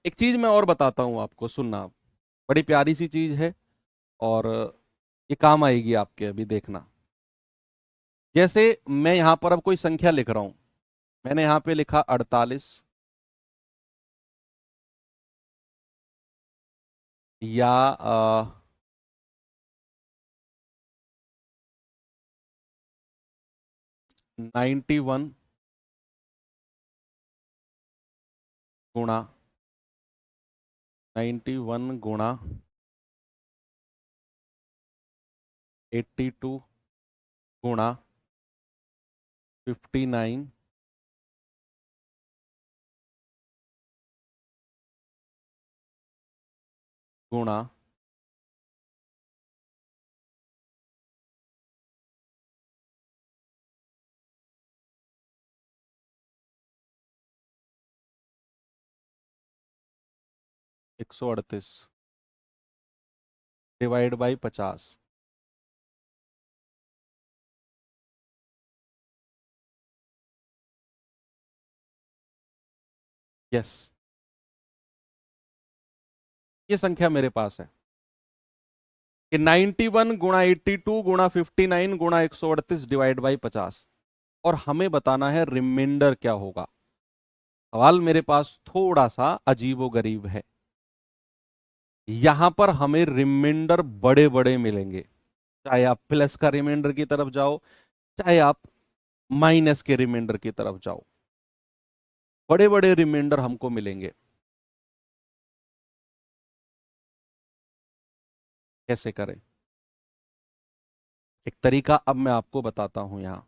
एक चीज मैं और बताता हूं आपको, सुनना आप। बड़ी प्यारी सी चीज है और ये काम आएगी आपके, अभी देखना। जैसे मैं यहां पर अब कोई संख्या लिख रहा हूं, मैंने यहां पे लिखा 48, या 91 गुणा 91 गुणा 82 गुणा 59 गुणा 138 डिवाइड बाई 50। यस, ये संख्या मेरे पास है कि 91 गुणा 82 गुणा 59 गुणा 138 डिवाइड बाई 50। और हमें बताना है रिमाइंडर क्या होगा। सवाल मेरे पास थोड़ा सा अजीबोगरीब है। यहां पर हमें रिमाइंडर बड़े बड़े मिलेंगे, चाहे आप प्लस का रिमाइंडर की तरफ जाओ, चाहे आप माइनस के रिमाइंडर की तरफ जाओ, बड़े बड़े रिमाइंडर हमको मिलेंगे। कैसे करें? एक तरीका अब मैं आपको बताता हूं यहां।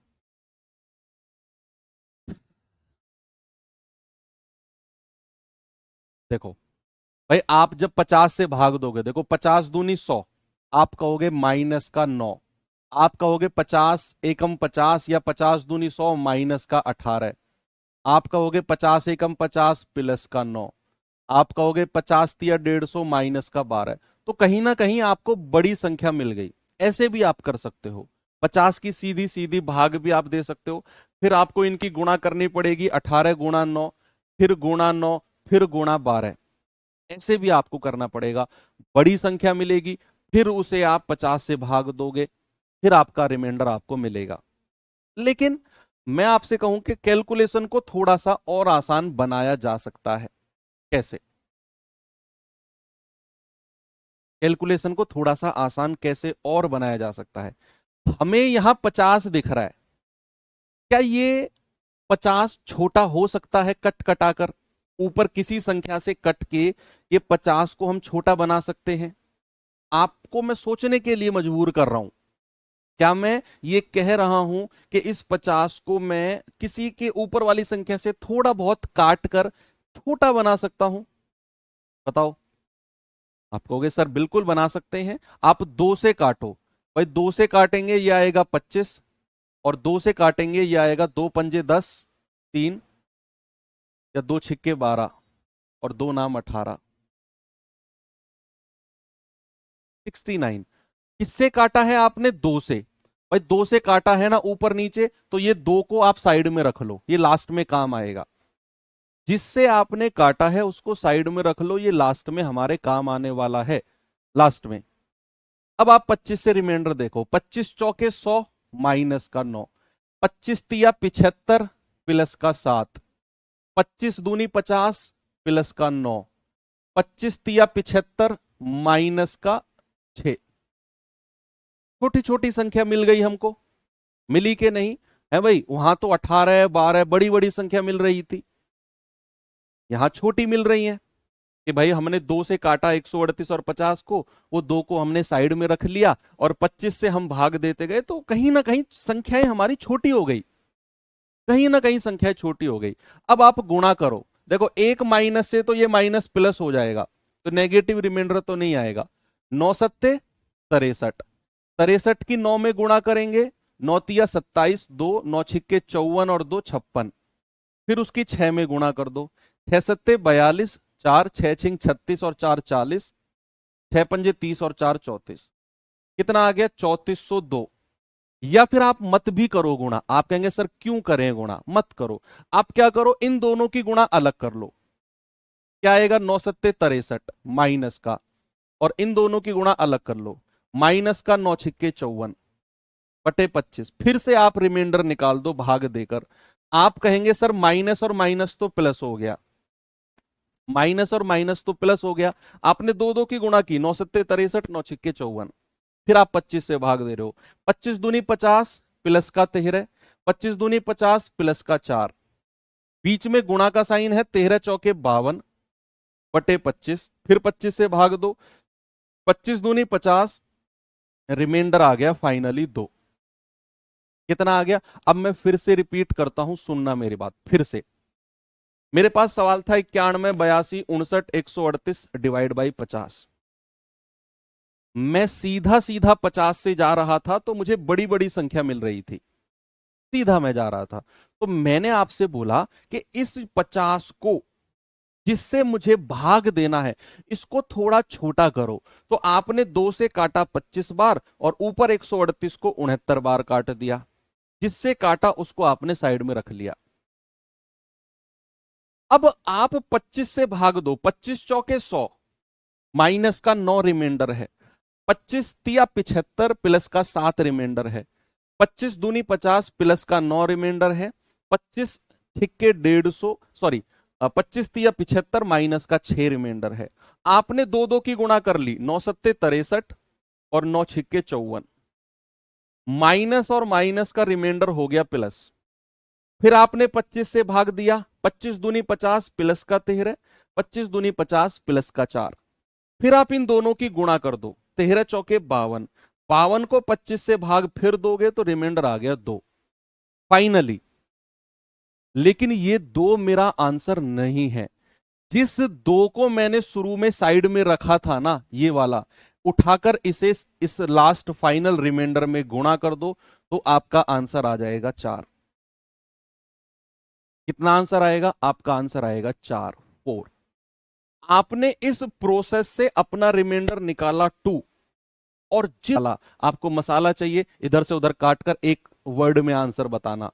देखो भाई, आप जब 50 से भाग दोगे, देखो 50 दूनी 100, आप कहोगे माइनस का 9। आप कहोगे 50 एकम 50 या 50 दूनी 100 माइनस का 18। आप कहोगे 50 एकम 50 प्लस का 9। आप कहोगे 50 तिया 150 माइनस का 12। तो कहीं ना कहीं आपको बड़ी संख्या मिल गई। ऐसे भी आप कर सकते हो, 50 की सीधी सीधी भाग भी आप दे सकते हो। फिर आपको इनकी गुणा करनी पड़ेगी, 18 गुणा 9, फिर गुणा 9, फिर गुणा 12। ऐसे भी आपको करना पड़ेगा, बड़ी संख्या मिलेगी, फिर उसे आप 50 से भाग दोगे, फिर आपका रिमाइंडर आपको मिलेगा। लेकिन मैं आपसे कहूं कि कैलकुलेशन को थोड़ा सा और आसान बनाया जा सकता है। कैसे? कैलकुलेशन को थोड़ा सा आसान कैसे और बनाया जा सकता है? हमें यहां 50 दिख रहा है, क्या ये 50 छोटा हो सकता है कट कटाकर? ऊपर किसी संख्या से कट के ये 50 को हम छोटा बना सकते हैं? आपको मैं सोचने के लिए मजबूर कर रहा हूं। क्या मैं ये कह रहा हूं कि इस 50 को मैं किसी के ऊपर वाली संख्या से थोड़ा बहुत काट कर छोटा बना सकता हूं? बताओ। आप कहोगे सर बिल्कुल बना सकते हैं। आप दो से काटो। भाई दो से काटेंगे ये आएगा 25, और दो से काटेंगे ये आएगा 2 पंजे 10, 3, या 2 छिक्के 12, और 2 नाम 18, 69। किससे काटा है आपने? दो से। भाई दो से काटा है ना ऊपर नीचे, तो ये दो को आप साइड में रख लो, ये लास्ट में काम आएगा। जिससे आपने काटा है उसको साइड में रख लो, ये लास्ट में हमारे काम आने वाला है, लास्ट में। अब आप 25 से रिमाइंडर देखो। 25 चौके 100 माइनस का 9, 25 तिया 75 प्लस का 7, 25 दूनी 50 प्लस का 9, 25 तिया 75 माइनस का 6। छोटी छोटी संख्या मिल गई हमको, मिली के नहीं है भाई? वहां तो 18 12 बड़ी बड़ी संख्या मिल रही थी, यहां छोटी मिल रही है। कि भाई हमने दो से काटा 138 और 50 को, वो दो को हमने साइड में रख लिया, और 25 से हम भाग देते गए, तो कहीं ना कहीं संख्याएं हमारी छोटी हो गई, कहीं ना कहीं संख्याएं छोटी हो गई। अब आप गुणा करो, देखो एक माइनस से तो ये माइनस प्लस हो जाएगा, तो नेगेटिव रिमाइंडर तो नहीं आएगा। 9 सत्ते 63, 63 की 9 में गुणा करेंगे, 9 तिया 27, 2 9 छिक्के 54 और 2 56। फिर उसकी 6 में गुणा कर दो, 6 सत्ते 42, 4 6 छिंग 36 और 4 40, 6 पंजे 30 और 4 34। कितना आ गया? 3402। या फिर आप मत भी करो गुणा। आप कहेंगे सर क्यों करें गुणा? मत करो। आप क्या करो, इन दोनों की गुणा अलग कर लो। क्या आएगा? 9 सत्ते 63 माइनस का, और इन दोनों की गुणा अलग कर लो, माइनस का 9 छिक्के 54 बटे 25। फिर से आप रिमाइंडर निकाल दो भाग देकर। आप कहेंगे सर माइनस और माइनस तो प्लस हो गया, माइनस और माइनस तो प्लस हो गया। आपने दो दो की गुणा की, 9 सत्ते 63 9 छिक्के 54। फिर आप 25 से भाग दे रहे हो, 25 दूनी 50 प्लस का 13, 25 दूनी 50 प्लस का 4, बीच में गुणा का साइन है, 13 चौके 52 बटे 25। फिर 25 से भाग दो, 25 दूनी 50, रिमाइंडर आ गया फाइनली 2। कितना आ गया? अब मैं फिर से रिपीट करता हूं, सुनना मेरी बात फिर से। मेरे पास सवाल था 91 82 59 138 डिवाइड बाई 50। मैं सीधा सीधा 50 से जा रहा था, तो मुझे बड़ी बड़ी संख्या मिल रही थी, सीधा मैं जा रहा था। तो मैंने आपसे बोला कि इस 50 को जिससे मुझे भाग देना है, इसको थोड़ा छोटा करो। तो आपने 2 से काटा 25 बार, और ऊपर 138 को 69 बार काट दिया। जिससे काटा उसको आपने साइड में रख लिया। अब आप 25 से भाग दो, 25 चौके 100 माइनस का 9 रिमाइंडर है, 25 तिया 75 प्लस का 7 रिमाइंडर है, 25 दूनी 50 प्लस का 9 रिमाइंडर है, 25 छिक्के 150, सॉरी 25 तिया 75 माइनस का 6 रिमाइंडर है। आपने दो दो की गुणा कर ली, 9 सत्ते 63 और 9 छिक्के 54, माइनस और माइनस का रिमाइंडर हो गया प्लस। फिर आपने 25 से भाग दिया, 25 दूनी 50 प्लस का 13, 25 दूनी 50 प्लस का 4। फिर आप इन दोनों की गुणा कर दो, 13 चौके 52, 52 को 25 से भाग फिर दोगे तो रिमाइंडर आ गया 2 फाइनली। लेकिन ये 2 मेरा आंसर नहीं है। जिस 2 को मैंने शुरू में साइड में रखा था ना, ये वाला, उठाकर इसे इस लास्ट फाइनल रिमाइंडर में गुणा कर दो, तो आपका आंसर आ जाएगा 4। कितना आंसर आएगा? आपका आंसर आएगा 4, 4। आपने इस प्रोसेस से अपना रिमाइंडर निकाला 2, और जिला आपको मसाला चाहिए, इधर से उधर काटकर एक वर्ड में आंसर बताना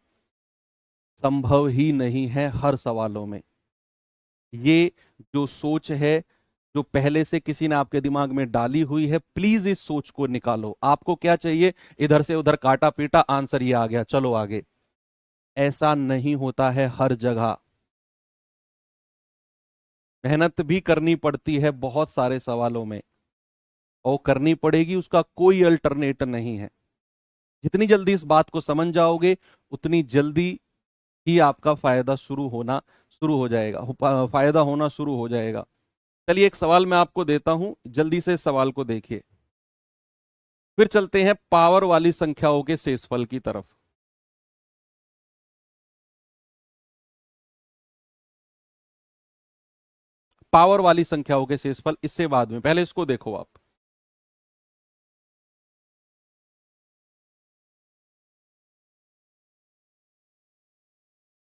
संभव ही नहीं है हर सवालों में। ये जो सोच है, जो पहले से किसी ने आपके दिमाग में डाली हुई है, प्लीज इस सोच को निकालो। आपको क्या चाहिए? इधर से उधर काटा पीटा, आंसर ये आ गया, चलो आगे। ऐसा नहीं होता है हर जगह। मेहनत भी करनी पड़ती है बहुत सारे सवालों में, और करनी पड़ेगी, उसका कोई अल्टरनेट नहीं है। जितनी जल्दी इस बात को समझ जाओगे उतनी जल्दी ही आपका फायदा शुरू हो जाएगा, फायदा होना शुरू हो जाएगा। चलिए एक सवाल मैं आपको देता हूं, जल्दी से इस सवाल को देखिए, फिर चलते हैं पावर वाली संख्याओं के शेषफल की तरफ। पावर वाली संख्याओं के शेषफल इससे बाद में, पहले इसको देखो आप।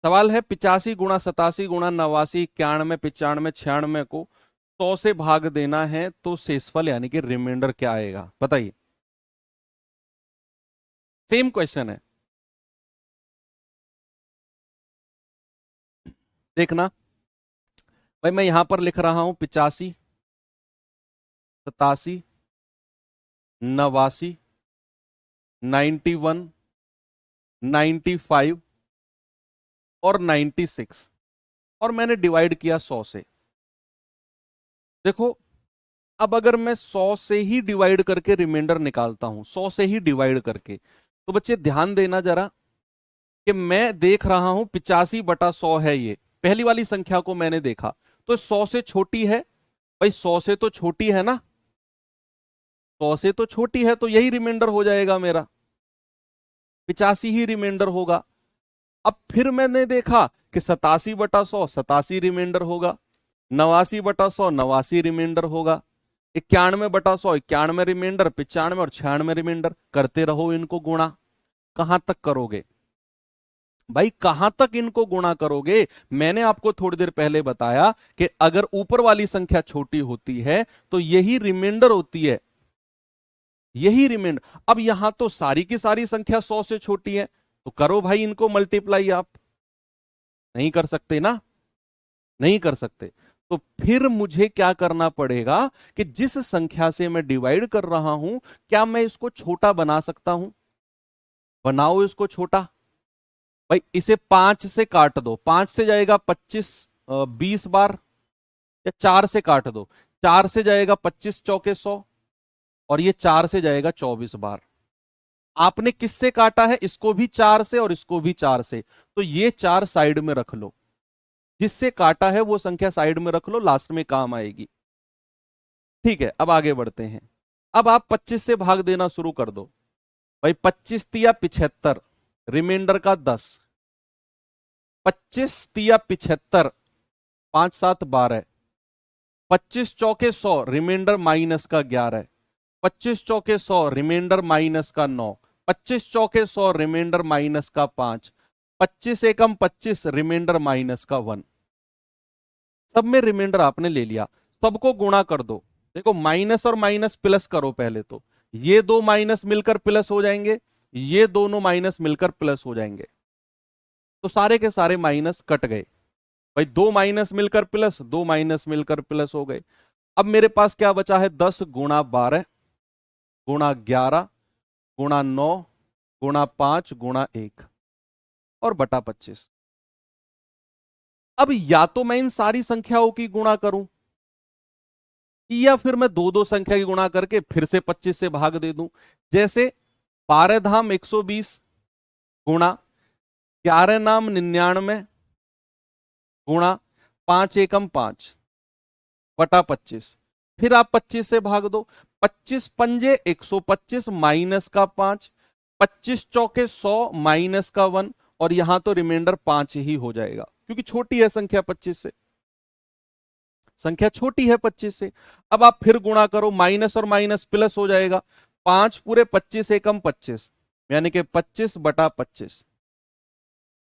सवाल है 85 गुणा 87 गुणा 89 91 95 96 को 100 से भाग देना है तो शेषफल यानी कि रिमाइंडर क्या आएगा, बताइए। सेम क्वेश्चन है, देखना भाई, मैं यहां पर लिख रहा हूं 85 87 89 91 95 और 96 और मैंने डिवाइड किया 100 से। देखो अब अगर मैं 100 से ही डिवाइड करके रिमाइंडर निकालता हूं, 100 से ही डिवाइड करके, तो बच्चे ध्यान देना जरा कि मैं देख रहा हूं 85/100 है, ये पहली वाली संख्या को मैंने देखा तो 100 से छोटी है भाई, 100 से तो छोटी है ना, 100 से तो छोटी है, तो यही रिमाइंडर हो जाएगा मेरा, 85 ही रिमाइंडर होगा। अब फिर मैंने देखा कि 87/100 87 रिमाइंडर होगा, 89/100 89 रिमाइंडर होगा, 91/100 91 रिमाइंडर, 95 और 96 रिमाइंडर। करते रहो इनको गुणा, कहां तक करोगे भाई, कहां तक इनको गुणा करोगे। मैंने आपको थोड़ी देर पहले बताया कि अगर ऊपर वाली संख्या छोटी होती है तो यही रिमाइंडर होती है, यही रिमाइंडर। अब यहां तो सारी की सारी संख्या 100 से छोटी है, तो करो भाई इनको मल्टीप्लाई। आप नहीं कर सकते ना, नहीं कर सकते, तो फिर मुझे क्या करना पड़ेगा कि जिस संख्या से मैं डिवाइड कर रहा हूं, क्या मैं इसको छोटा बना सकता हूं, बनाओ इसको छोटा। भाई इसे 5 से काट दो, 5 से जाएगा 25 20 बार, या 4 से काट दो, 4 से जाएगा 25 चौके 100, और ये 4 से जाएगा 24 बार। आपने किससे काटा है, इसको भी 4 से और इसको भी 4 से, तो ये 4 साइड में रख लो, जिससे काटा है वो संख्या साइड में रख लो, लास्ट में काम आएगी। ठीक है, अब आगे बढ़ते हैं। अब आप 25 से भाग देना शुरू कर दो भाई, 25 तिया 75, रिमाइंडर का 10, 25 तिया 75, 5 7 12, 25 चौके 100, रिमाइंडर माइनस का 11, 25 चौके 100, रिमाइंडर माइनस का 9, 25 चौके 100, रिमाइंडर माइनस का 5, 25 एकम 25, रिमाइंडर माइनस का 1। सब में रिमाइंडर आपने ले लिया, सबको गुणा कर दो। देखो माइनस और माइनस प्लस करो पहले, तो ये दो माइनस मिलकर प्लस हो जाएंगे, ये दोनों माइनस मिलकर प्लस हो जाएंगे, तो सारे के सारे माइनस कट गए भाई, दो माइनस मिलकर प्लस, दो माइनस मिलकर प्लस हो गए। अब मेरे पास क्या बचा है, 10 गुणा 12 गुणा 11 गुणा 9 गुणा 5 गुणा 1 और बटा 25। अब या तो मैं इन सारी संख्याओं की गुणा करूं, या फिर मैं दो दो संख्या की गुणा करके फिर से 25 से भाग दे दूं। जैसे 12 धाम 120 गुणा 11 नाम 99 गुणा 5 एकम 5 बटा 25, फिर आप 25 से भाग दो, 25 पंजे 125 माइनस का 5, 25 चौके 100 माइनस का 1, और यहां तो रिमाइंडर 5 ही हो जाएगा क्योंकि छोटी है संख्या 25 से, संख्या छोटी है 25 से। अब आप फिर गुणा करो, माइनस और माइनस प्लस हो जाएगा, 5 पूरे 25 एकम 25 यानी कि 25 बटा 25।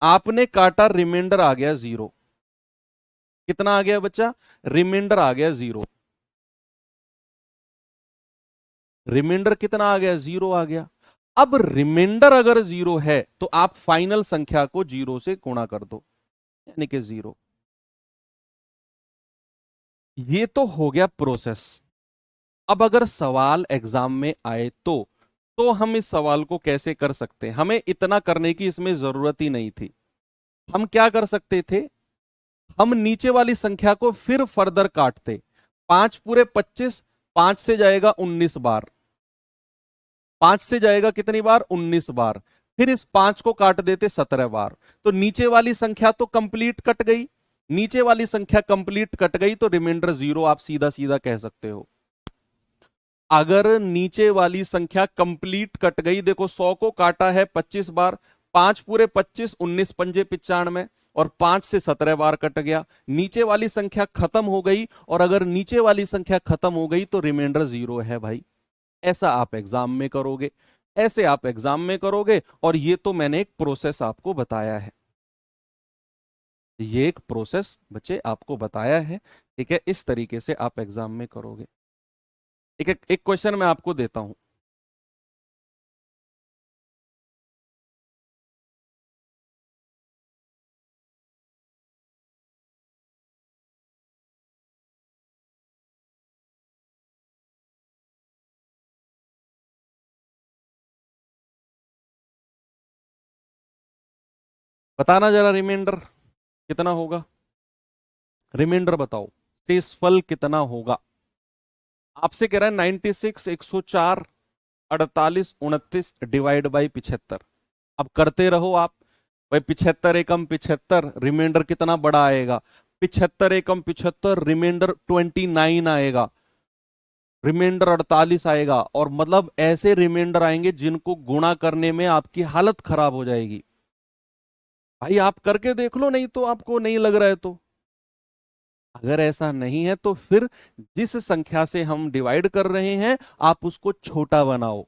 आपने काटा, रिमाइंडर आ गया 0। कितना आ गया बच्चा, रिमाइंडर आ गया 0। रिमाइंडर कितना आ गया, 0 आ गया। अब रिमाइंडर अगर 0 है तो आप फाइनल संख्या को 0 से गुणा कर दो, यानी कि 0। ये तो हो गया प्रोसेस। अब अगर सवाल एग्जाम में आए तो हम इस सवाल को कैसे कर सकते हैं, हमें इतना करने की इसमें जरूरत ही नहीं थी। हम क्या कर सकते थे, हम नीचे वाली संख्या को फिर फर्दर काटते, 5 पूरे 25, 5 से जाएगा 19 बार, 5 से जाएगा कितनी बार? 19 बार। फिर इस 5 को काट देते 17 बार। तो नीचे वाली संख्या तो कंप्लीट कट गई, नीचे वाली संख्या कंप्लीट कट गई, तो रिमाइंडर 0 आप सीधा सीधा कह सकते हो। अगर नीचे वाली संख्या कंप्लीट कट गई, देखो 100 को काटा है 25 बार, 5 पूरे 25, 19 पंजे 95, और 5 से 17 बार कट गया, नीचे वाली संख्या खत्म हो गई। और अगर नीचे वाली संख्या खत्म हो गई तो रिमाइंडर 0 है भाई। ऐसा आप एग्जाम में करोगे, ऐसे आप एग्जाम में करोगे। और ये तो मैंने एक प्रोसेस आपको बताया है, ये एक प्रोसेस बच्चे आपको बताया है, ठीक है। इस तरीके से आप एग्जाम में करोगे। एक क्वेश्चन मैं आपको देता हूं। बताना जरा रिमाइंडर कितना होगा, रिमाइंडर बताओ, शेषफल कितना होगा। आपसे कह रहा है 96, 104, 48, 29 डिवाइड बाई 75। अब करते रहो आप। भाई 75 एकम 75, रिमाइंडर कितना बड़ा आएगा? 75 एकम 75, रिमाइंडर 29 आएगा, रिमाइंडर 48 आएगा। और मतलब ऐसे रिमाइंडर आएंगे जिनको गुणा करने में आपकी हालत खराब हो जाएगी। भाई आप करके देख लो, नहीं तो आपको नहीं लग रहा है तो। अगर ऐसा नहीं है तो फिर जिस संख्या से हम डिवाइड कर रहे हैं आप उसको छोटा बनाओ।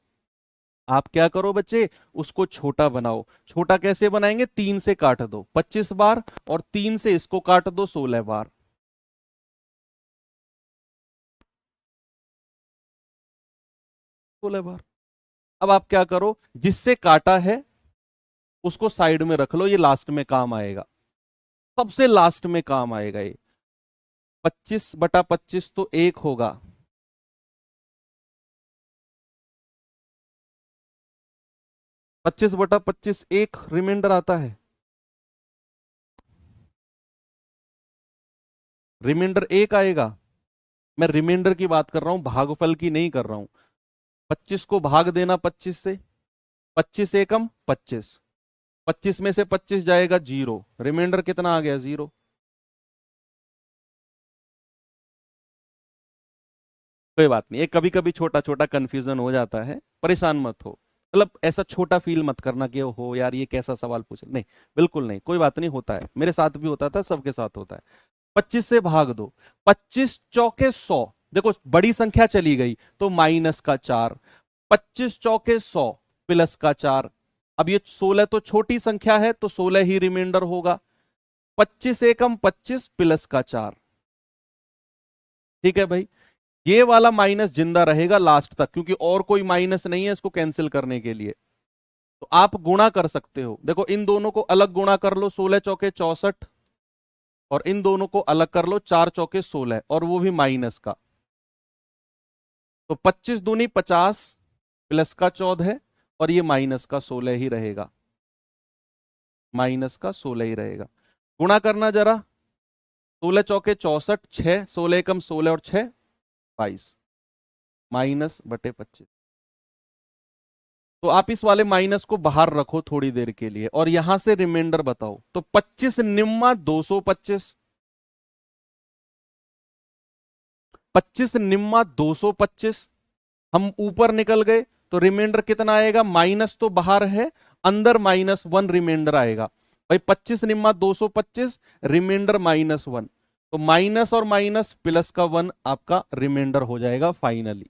आप क्या करो बच्चे, उसको छोटा बनाओ। छोटा कैसे बनाएंगे? 3 से काट दो 25 बार, और 3 से इसको काट दो 16 बार। 16 बार। अब आप क्या करो, जिससे काटा है उसको साइड में रख लो, ये लास्ट में काम आएगा, सबसे लास्ट में काम आएगा ये। 25/25 तो 1 होगा, 25/25 1 रिमाइंडर आता है, रिमाइंडर 1 आएगा। मैं रिमाइंडर की बात कर रहा हूं, भागफल की नहीं कर रहा हूं। 25 को भाग देना 25 से, 25 एकम 25, 25 में से 25 जाएगा 0, रिमाइंडर कितना आ गया? 0। कोई बात नहीं, ये कभी कभी छोटा छोटा कंफ्यूजन हो जाता है, परेशान मत हो। मतलब ऐसा छोटा फील मत करना कि हो यार ये कैसा सवाल पूछ, नहीं, बिल्कुल नहीं, कोई बात नहीं, होता है, मेरे साथ भी होता था, सबके साथ होता है। 25 से भाग दो, 25 चौके 100, देखो बड़ी संख्या चली गई तो माइनस का 4, 25 चौके 100 प्लस का 4। अब ये 16 तो छोटी संख्या है तो 16 ही रिमाइंडर होगा। 25 एकम 25 प्लस का 4, ठीक है भाई। ये वाला माइनस जिंदा रहेगा लास्ट तक, क्योंकि और कोई माइनस नहीं है इसको कैंसिल करने के लिए। तो आप गुणा कर सकते हो, देखो इन दोनों को अलग गुणा कर लो, 16 चौके 64, और इन दोनों को अलग कर लो, 4 चौके 16, और वो भी माइनस का। तो 25 दूनी 50 प्लस का 14, और ये माइनस का 16 ही रहेगा, माइनस का 16 ही रहेगा। गुणा करना जरा, 16 चौके 64, 6, 16 एकम 16 और 6 22, -/25। तो आप इस वाले माइनस को बाहर रखो थोड़ी देर के लिए, और यहां से रिमाइंडर बताओ। तो 25 निम्मा 225, 25 निम्मा 225, हम ऊपर निकल गए तो रिमाइंडर कितना आएगा? माइनस तो बाहर है, अंदर -1 रिमाइंडर आएगा। भाई 25 निम्मा 225, रिमाइंडर -1, तो माइनस और माइनस प्लस का 1 आपका रिमाइंडर हो जाएगा फाइनली।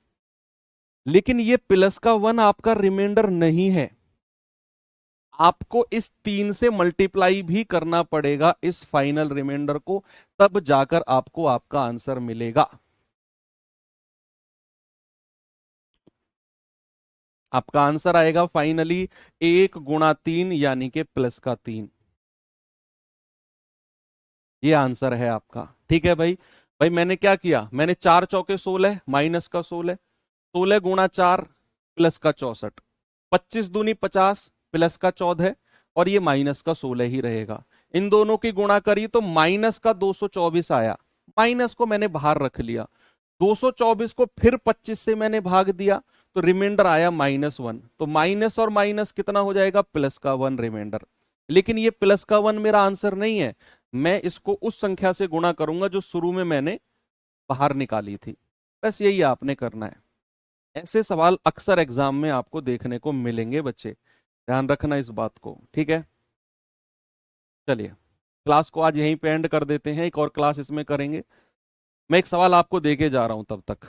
लेकिन ये प्लस का 1 आपका रिमाइंडर नहीं है, आपको इस 3 से मल्टीप्लाई भी करना पड़ेगा इस फाइनल रिमाइंडर को, तब जाकर आपको आपका आंसर मिलेगा। आपका आंसर आएगा फाइनली 1 गुणा 3 यानी कि प्लस का 3। ये आंसर है आपका, ठीक है भाई। भाई मैंने क्या किया, मैंने 4 चौके 16 माइनस का 16, 16 गुणा 4 प्लस का 64, 25 दूनी 50 प्लस का 14, और ये माइनस का 16 ही रहेगा। इन दोनों की गुणा करी तो माइनस का 224 आया, माइनस को मैंने बाहर रख लिया। 224 को फिर 25 से मैंने भाग दिया तो रिमाइंडर आया -1, तो माइनस और माइनस कितना हो जाएगा, +1 रिमाइंडर। लेकिन ये +1 मेरा आंसर नहीं है, मैं इसको उस संख्या से गुणा करूंगा जो शुरू में मैंने बाहर निकाली थी। बस यही आपने करना है। ऐसे सवाल अक्सर एग्जाम में आपको देखने को मिलेंगे बच्चे, ध्यान रखना इस बात को, ठीक है। चलिए क्लास को आज यहीं पे एंड कर देते हैं, एक और क्लास इसमें करेंगे। मैं एक सवाल आपको देके जा रहा हूं तब तक।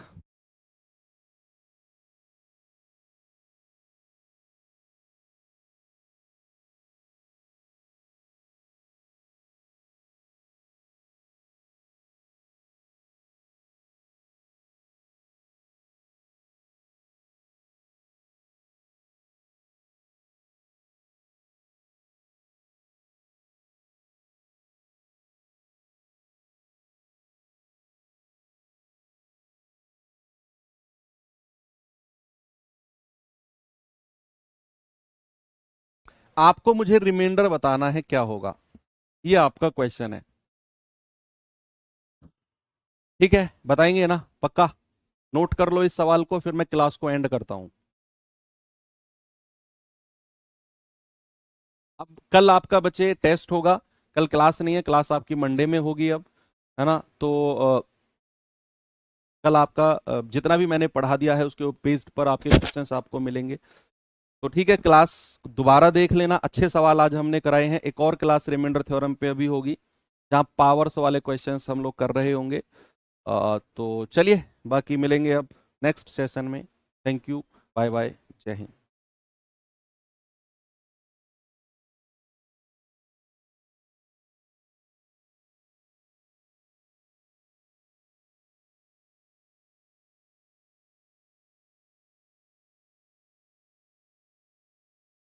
आपको मुझे रिमाइंडर बताना है क्या होगा, ये आपका क्वेश्चन है, ठीक है। बताएंगे ना, पक्का। नोट कर लो इस सवाल को, फिर मैं क्लास को एंड करता हूं। अब कल आपका बच्चे टेस्ट होगा, कल क्लास नहीं है, क्लास आपकी मंडे में होगी अब, है ना। तो कल आपका जितना भी मैंने पढ़ा दिया है उसके बेस्ड पर आपके क्वेश्चंस आपको मिलेंगे। तो ठीक है, क्लास दोबारा देख लेना, अच्छे सवाल आज हमने कराए हैं। एक और क्लास रिमाइंडर थ्योरम पे अभी होगी, जहाँ पावर्स वाले क्वेश्चंस हम लोग कर रहे होंगे। तो चलिए बाकी मिलेंगे अब नेक्स्ट सेशन में। थैंक यू, बाय बाय, जय हिंद।